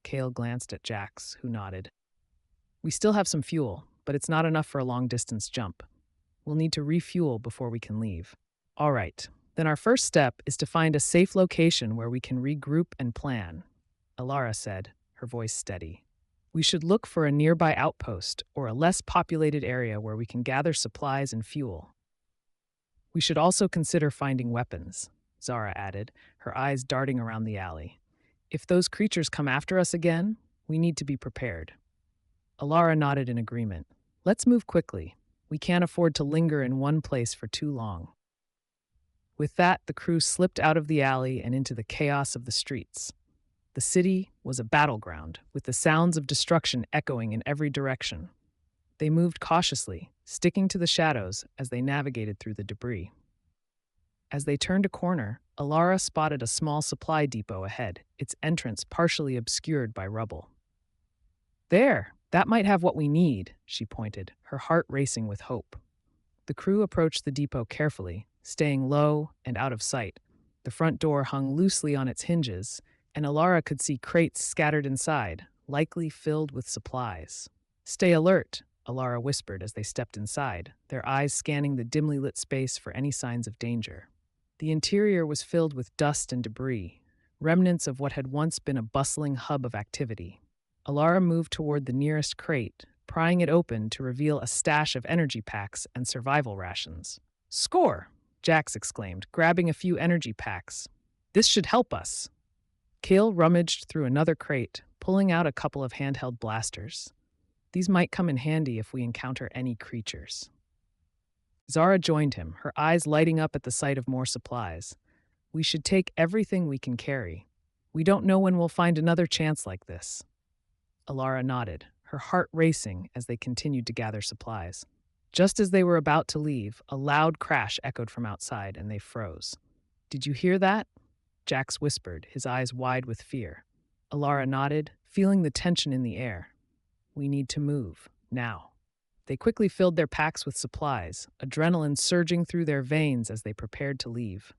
Kale glanced at Jax, who nodded. We still have some fuel, but it's not enough for a long-distance jump. We'll need to refuel before we can leave. All right, then our first step is to find a safe location where we can regroup and plan, Alara said, her voice steady. We should look for a nearby outpost or a less populated area where we can gather supplies and fuel. We should also consider finding weapons, Zara added, her eyes darting around the alley. If those creatures come after us again, we need to be prepared. Alara nodded in agreement. Let's move quickly. We can't afford to linger in one place for too long. With that, the crew slipped out of the alley and into the chaos of the streets. The city was a battleground, with the sounds of destruction echoing in every direction. They moved cautiously, sticking to the shadows as they navigated through the debris. As they turned a corner, Alara spotted a small supply depot ahead, its entrance partially obscured by rubble. There, that might have what we need, she pointed, her heart racing with hope. The crew approached the depot carefully, staying low and out of sight. The front door hung loosely on its hinges, and Alara could see crates scattered inside, likely filled with supplies. Stay alert, Alara whispered as they stepped inside, their eyes scanning the dimly lit space for any signs of danger. The interior was filled with dust and debris, remnants of what had once been a bustling hub of activity. Alara moved toward the nearest crate, prying it open to reveal a stash of energy packs and survival rations. Score! Jax exclaimed, grabbing a few energy packs. This should help us. Kale rummaged through another crate, pulling out a couple of handheld blasters. These might come in handy if we encounter any creatures. Zara joined him, her eyes lighting up at the sight of more supplies. We should take everything we can carry. We don't know when we'll find another chance like this. Alara nodded, her heart racing as they continued to gather supplies. Just as they were about to leave, a loud crash echoed from outside and they froze. Did you hear that? Jax whispered, his eyes wide with fear. Alara nodded, feeling the tension in the air. We need to move, now. They quickly filled their packs with supplies, adrenaline surging through their veins as they prepared to leave.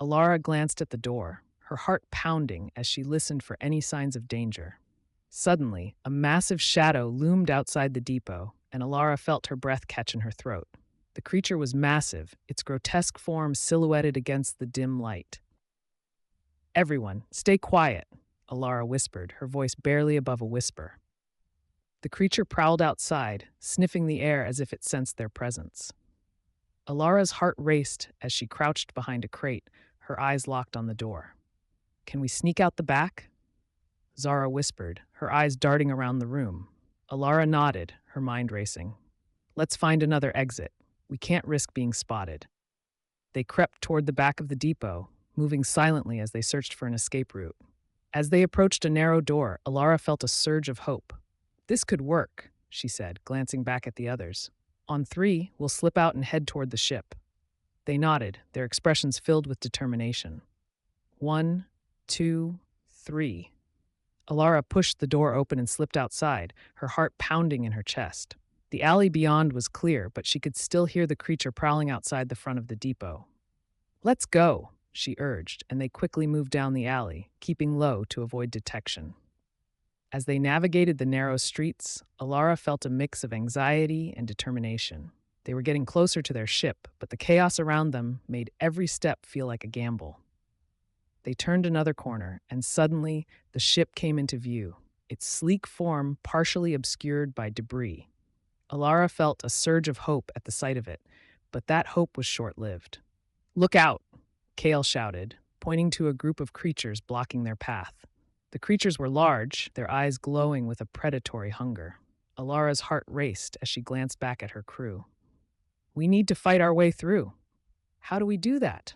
Alara glanced at the door, her heart pounding as she listened for any signs of danger. Suddenly, a massive shadow loomed outside the depot, and Alara felt her breath catch in her throat. The creature was massive, its grotesque form silhouetted against the dim light. Everyone, stay quiet, Alara whispered, her voice barely above a whisper. The creature prowled outside, sniffing the air as if it sensed their presence. Alara's heart raced as she crouched behind a crate, her eyes locked on the door. Can we sneak out the back? Zara whispered, her eyes darting around the room. Alara nodded, her mind racing. Let's find another exit. We can't risk being spotted. They crept toward the back of the depot, moving silently as they searched for an escape route. As they approached a narrow door, Alara felt a surge of hope. This could work, she said, glancing back at the others. On 3, we'll slip out and head toward the ship. They nodded, their expressions filled with determination. 1, 2, 3. Alara pushed the door open and slipped outside, her heart pounding in her chest. The alley beyond was clear, but she could still hear the creature prowling outside the front of the depot. Let's go, she urged, and they quickly moved down the alley, keeping low to avoid detection. As they navigated the narrow streets, Alara felt a mix of anxiety and determination. They were getting closer to their ship, but the chaos around them made every step feel like a gamble. They turned another corner, and suddenly the ship came into view, its sleek form partially obscured by debris. Alara felt a surge of hope at the sight of it, but that hope was short-lived. Look out, Kale shouted, pointing to a group of creatures blocking their path. The creatures were large, their eyes glowing with a predatory hunger. Alara's heart raced as she glanced back at her crew. We need to fight our way through. How do we do that?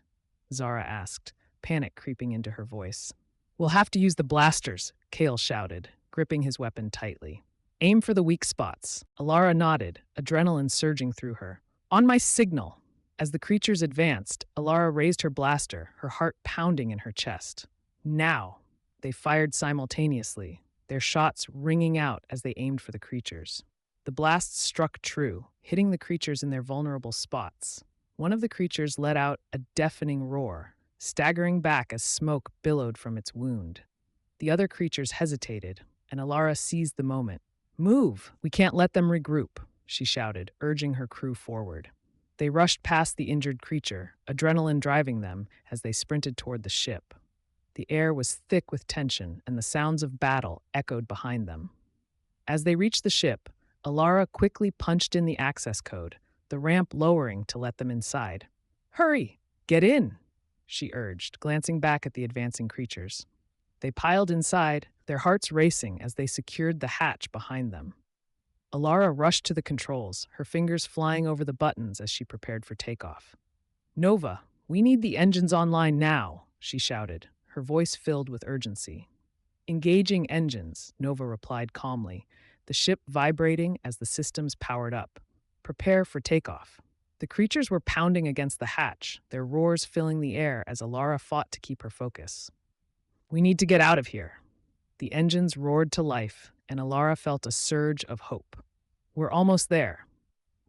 Zara asked, panic creeping into her voice. We'll have to use the blasters, Kale shouted, gripping his weapon tightly. Aim for the weak spots. Alara nodded, adrenaline surging through her. On my signal. As the creatures advanced, Alara raised her blaster, her heart pounding in her chest. Now. They fired simultaneously, their shots ringing out as they aimed for the creatures. The blasts struck true, hitting the creatures in their vulnerable spots. One of the creatures let out a deafening roar, staggering back as smoke billowed from its wound. The other creatures hesitated, and Alara seized the moment, Move! We can't let them regroup, she shouted, urging her crew forward. They rushed past the injured creature, adrenaline driving them as they sprinted toward the ship. The air was thick with tension, and the sounds of battle echoed behind them. As they reached the ship, Alara quickly punched in the access code, the ramp lowering to let them inside. Hurry! Get in! She urged, glancing back at the advancing creatures. They piled inside, their hearts racing as they secured the hatch behind them. Alara rushed to the controls, her fingers flying over the buttons as she prepared for takeoff. Nova, we need the engines online now, she shouted, her voice filled with urgency. Engaging engines, Nova replied calmly, the ship vibrating as the systems powered up. Prepare for takeoff. The creatures were pounding against the hatch, their roars filling the air as Alara fought to keep her focus. We need to get out of here. The engines roared to life, and Alara felt a surge of hope. We're almost there.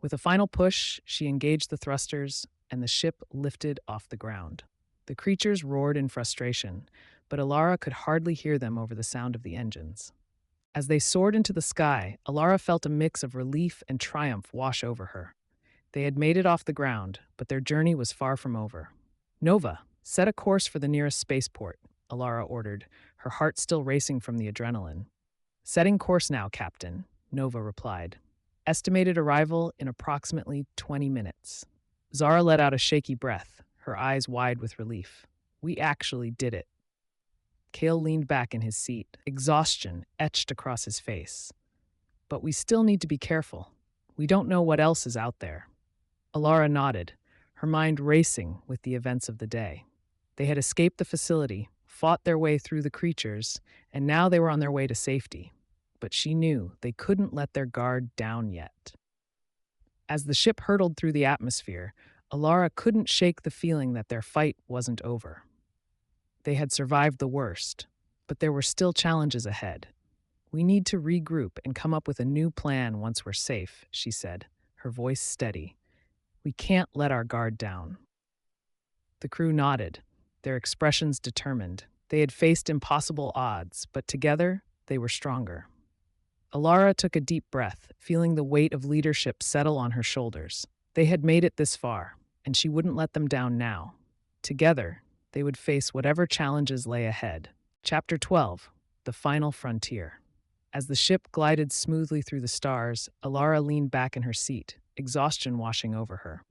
With a final push, she engaged the thrusters, and the ship lifted off the ground. The creatures roared in frustration, but Alara could hardly hear them over the sound of the engines. As they soared into the sky, Alara felt a mix of relief and triumph wash over her. They had made it off the ground, but their journey was far from over. Nova, set a course for the nearest spaceport, Alara ordered, her heart still racing from the adrenaline. Setting course now, Captain, Nova replied. Estimated arrival in approximately 20 minutes. Zara let out a shaky breath, her eyes wide with relief. We actually did it. Kale leaned back in his seat, exhaustion etched across his face. But we still need to be careful. We don't know what else is out there. Alara nodded, her mind racing with the events of the day. They had escaped the facility, fought their way through the creatures, and now they were on their way to safety. But she knew they couldn't let their guard down yet. As the ship hurtled through the atmosphere, Alara couldn't shake the feeling that their fight wasn't over. They had survived the worst, but there were still challenges ahead. We need to regroup and come up with a new plan once we're safe, she said, her voice steady. We can't let our guard down. The crew nodded, their expressions determined. They had faced impossible odds, but together they were stronger. Alara took a deep breath, feeling the weight of leadership settle on her shoulders. They had made it this far, and she wouldn't let them down now. Together, they would face whatever challenges lay ahead. Chapter 12, The Final Frontier. As the ship glided smoothly through the stars, Alara leaned back in her seat, exhaustion washing over her.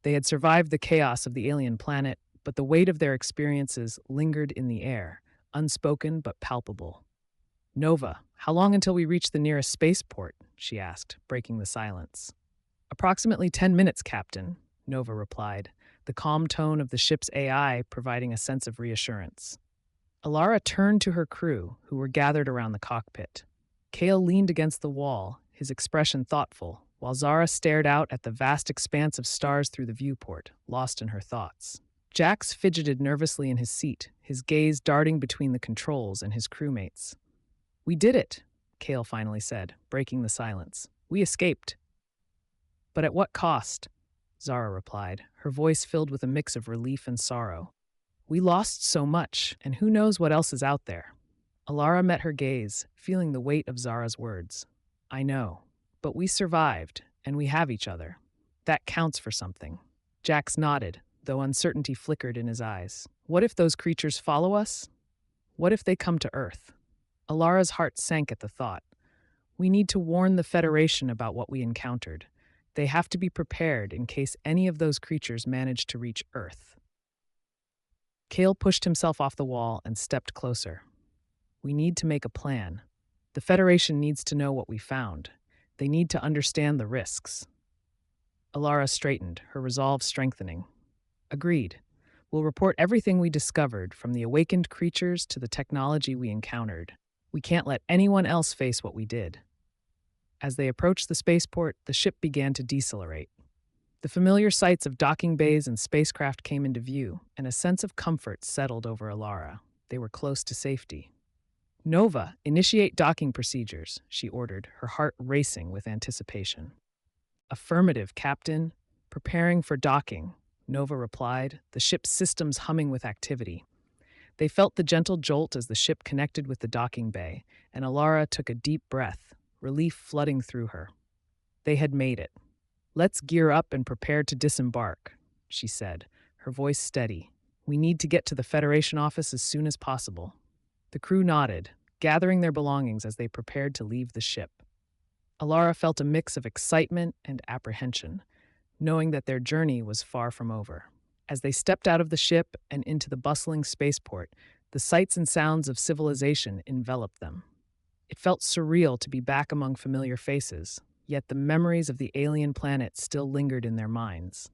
They had survived the chaos of the alien planet, but the weight of their experiences lingered in the air, unspoken but palpable. Nova, how long until we reach the nearest spaceport? She asked, breaking the silence. Approximately 10 minutes, Captain, Nova replied, the calm tone of the ship's AI providing a sense of reassurance. Alara turned to her crew, who were gathered around the cockpit. Kale leaned against the wall, his expression thoughtful, while Zara stared out at the vast expanse of stars through the viewport, lost in her thoughts. Jax fidgeted nervously in his seat, his gaze darting between the controls and his crewmates. We did it, Kale finally said, breaking the silence. We escaped. But at what cost? Zara replied, her voice filled with a mix of relief and sorrow. We lost so much, and who knows what else is out there. Alara met her gaze, feeling the weight of Zara's words. I know, but we survived, and we have each other. That counts for something. Jax nodded, though uncertainty flickered in his eyes. What if those creatures follow us? What if they come to Earth? Alara's heart sank at the thought. We need to warn the Federation about what we encountered. They have to be prepared in case any of those creatures manage to reach Earth. Kale pushed himself off the wall and stepped closer. We need to make a plan. The Federation needs to know what we found. They need to understand the risks. Alara straightened, her resolve strengthening. Agreed. We'll report everything we discovered, from the awakened creatures to the technology we encountered. We can't let anyone else face what we did. As they approached the spaceport, the ship began to decelerate. The familiar sights of docking bays and spacecraft came into view, and a sense of comfort settled over Alara. They were close to safety. Nova, initiate docking procedures, she ordered, her heart racing with anticipation. Affirmative, Captain. Preparing for docking, Nova replied, the ship's systems humming with activity. They felt the gentle jolt as the ship connected with the docking bay, and Alara took a deep breath, relief flooding through her. They had made it. "Let's gear up and prepare to disembark," she said, her voice steady. "We need to get to the Federation office as soon as possible." The crew nodded, gathering their belongings as they prepared to leave the ship. Alara felt a mix of excitement and apprehension, knowing that their journey was far from over. As they stepped out of the ship and into the bustling spaceport, the sights and sounds of civilization enveloped them. It felt surreal to be back among familiar faces, yet the memories of the alien planet still lingered in their minds.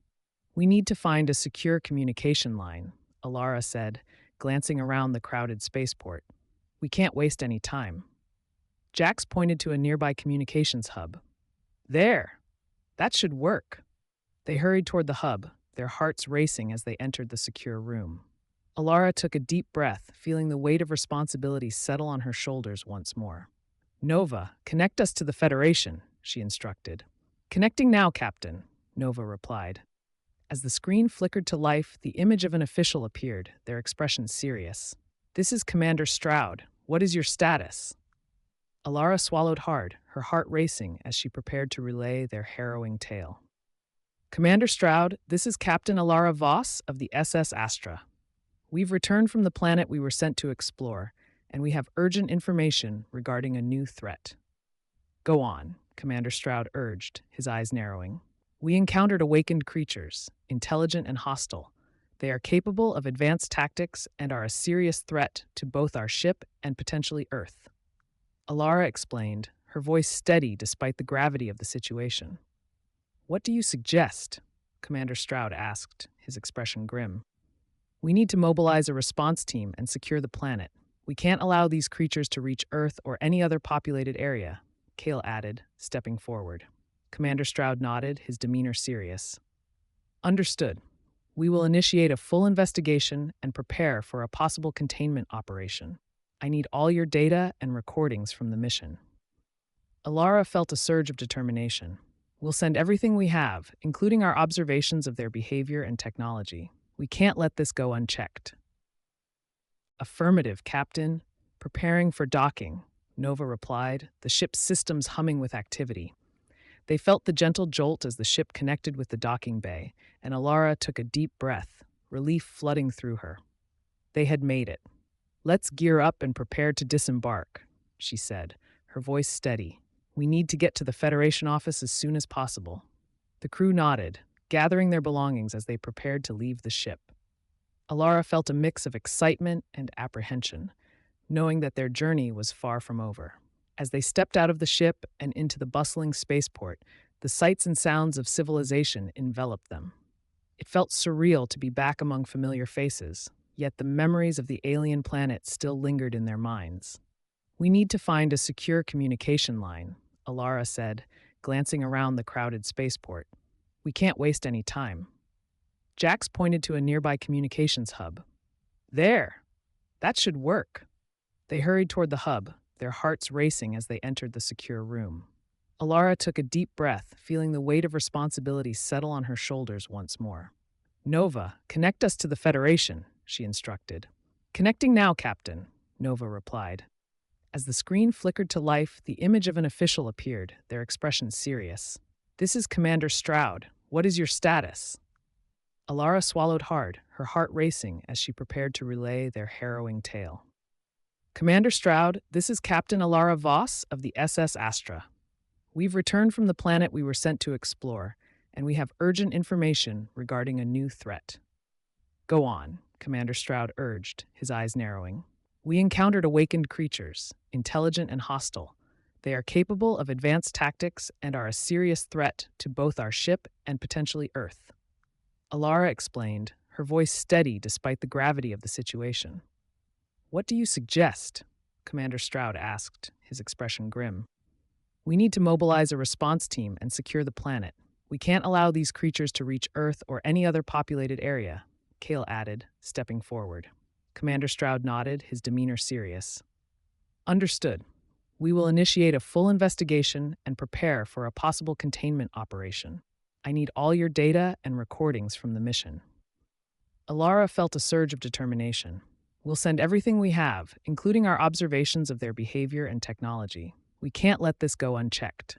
"We need to find a secure communication line," Alara said, glancing around the crowded spaceport. "We can't waste any time." Jax pointed to a nearby communications hub. "There! That should work." They hurried toward the hub, their hearts racing as they entered the secure room. Alara took a deep breath, feeling the weight of responsibility settle on her shoulders once more. "Nova, connect us to the Federation," she instructed. "Connecting now, Captain," Nova replied. As the screen flickered to life, the image of an official appeared, their expression serious. "This is Commander Stroud. What is your status?" Alara swallowed hard, her heart racing as she prepared to relay their harrowing tale. "Commander Stroud, this is Captain Alara Voss of the SS Astra. We've returned from the planet we were sent to explore, and we have urgent information regarding a new threat." "Go on," Commander Stroud urged, his eyes narrowing. "We encountered awakened creatures, intelligent and hostile. They are capable of advanced tactics and are a serious threat to both our ship and potentially Earth." Alara explained, her voice steady despite the gravity of the situation. "What do you suggest?" Commander Stroud asked, his expression grim. "We need to mobilize a response team and secure the planet. We can't allow these creatures to reach Earth or any other populated area," Kale added, stepping forward. Commander Stroud nodded, his demeanor serious. "Understood. We will initiate a full investigation and prepare for a possible containment operation. I need all your data and recordings from the mission." Alara felt a surge of determination. "We'll send everything we have, including our observations of their behavior and technology. We can't let this go unchecked." "Affirmative, Captain. Preparing for docking," Nova replied, the ship's systems humming with activity. They felt the gentle jolt as the ship connected with the docking bay, and Alara took a deep breath, relief flooding through her. They had made it. "Let's gear up and prepare to disembark," she said, her voice steady. "We need to get to the Federation office as soon as possible." The crew nodded, gathering their belongings as they prepared to leave the ship. Alara felt a mix of excitement and apprehension, knowing that their journey was far from over. As they stepped out of the ship and into the bustling spaceport, the sights and sounds of civilization enveloped them. It felt surreal to be back among familiar faces, yet the memories of the alien planet still lingered in their minds. "We need to find a secure communication line," Alara said, glancing around the crowded spaceport. "We can't waste any time." Jax pointed to a nearby communications hub. "There! That should work." They hurried toward the hub, their hearts racing as they entered the secure room. Alara took a deep breath, feeling the weight of responsibility settle on her shoulders once more. "Nova, connect us to the Federation," she instructed. "Connecting now, Captain," Nova replied. As the screen flickered to life, the image of an official appeared, their expression serious. "This is Commander Stroud. What is your status?" Alara swallowed hard, her heart racing as she prepared to relay their harrowing tale. "Commander Stroud, this is Captain Alara Voss of the SS Astra. We've returned from the planet we were sent to explore, and we have urgent information regarding a new threat." "Go on," Commander Stroud urged, his eyes narrowing. "We encountered awakened creatures, intelligent and hostile. They are capable of advanced tactics and are a serious threat to both our ship and potentially Earth." Alara explained, her voice steady despite the gravity of the situation. "What do you suggest?" Commander Stroud asked, his expression grim. "We need to mobilize a response team and secure the planet. We can't allow these creatures to reach Earth or any other populated area," Kale added, stepping forward. Commander Stroud nodded, his demeanor serious. "Understood. We will initiate a full investigation and prepare for a possible containment operation. I need all your data and recordings from the mission." Alara felt a surge of determination. "We'll send everything we have, including our observations of their behavior and technology. We can't let this go unchecked.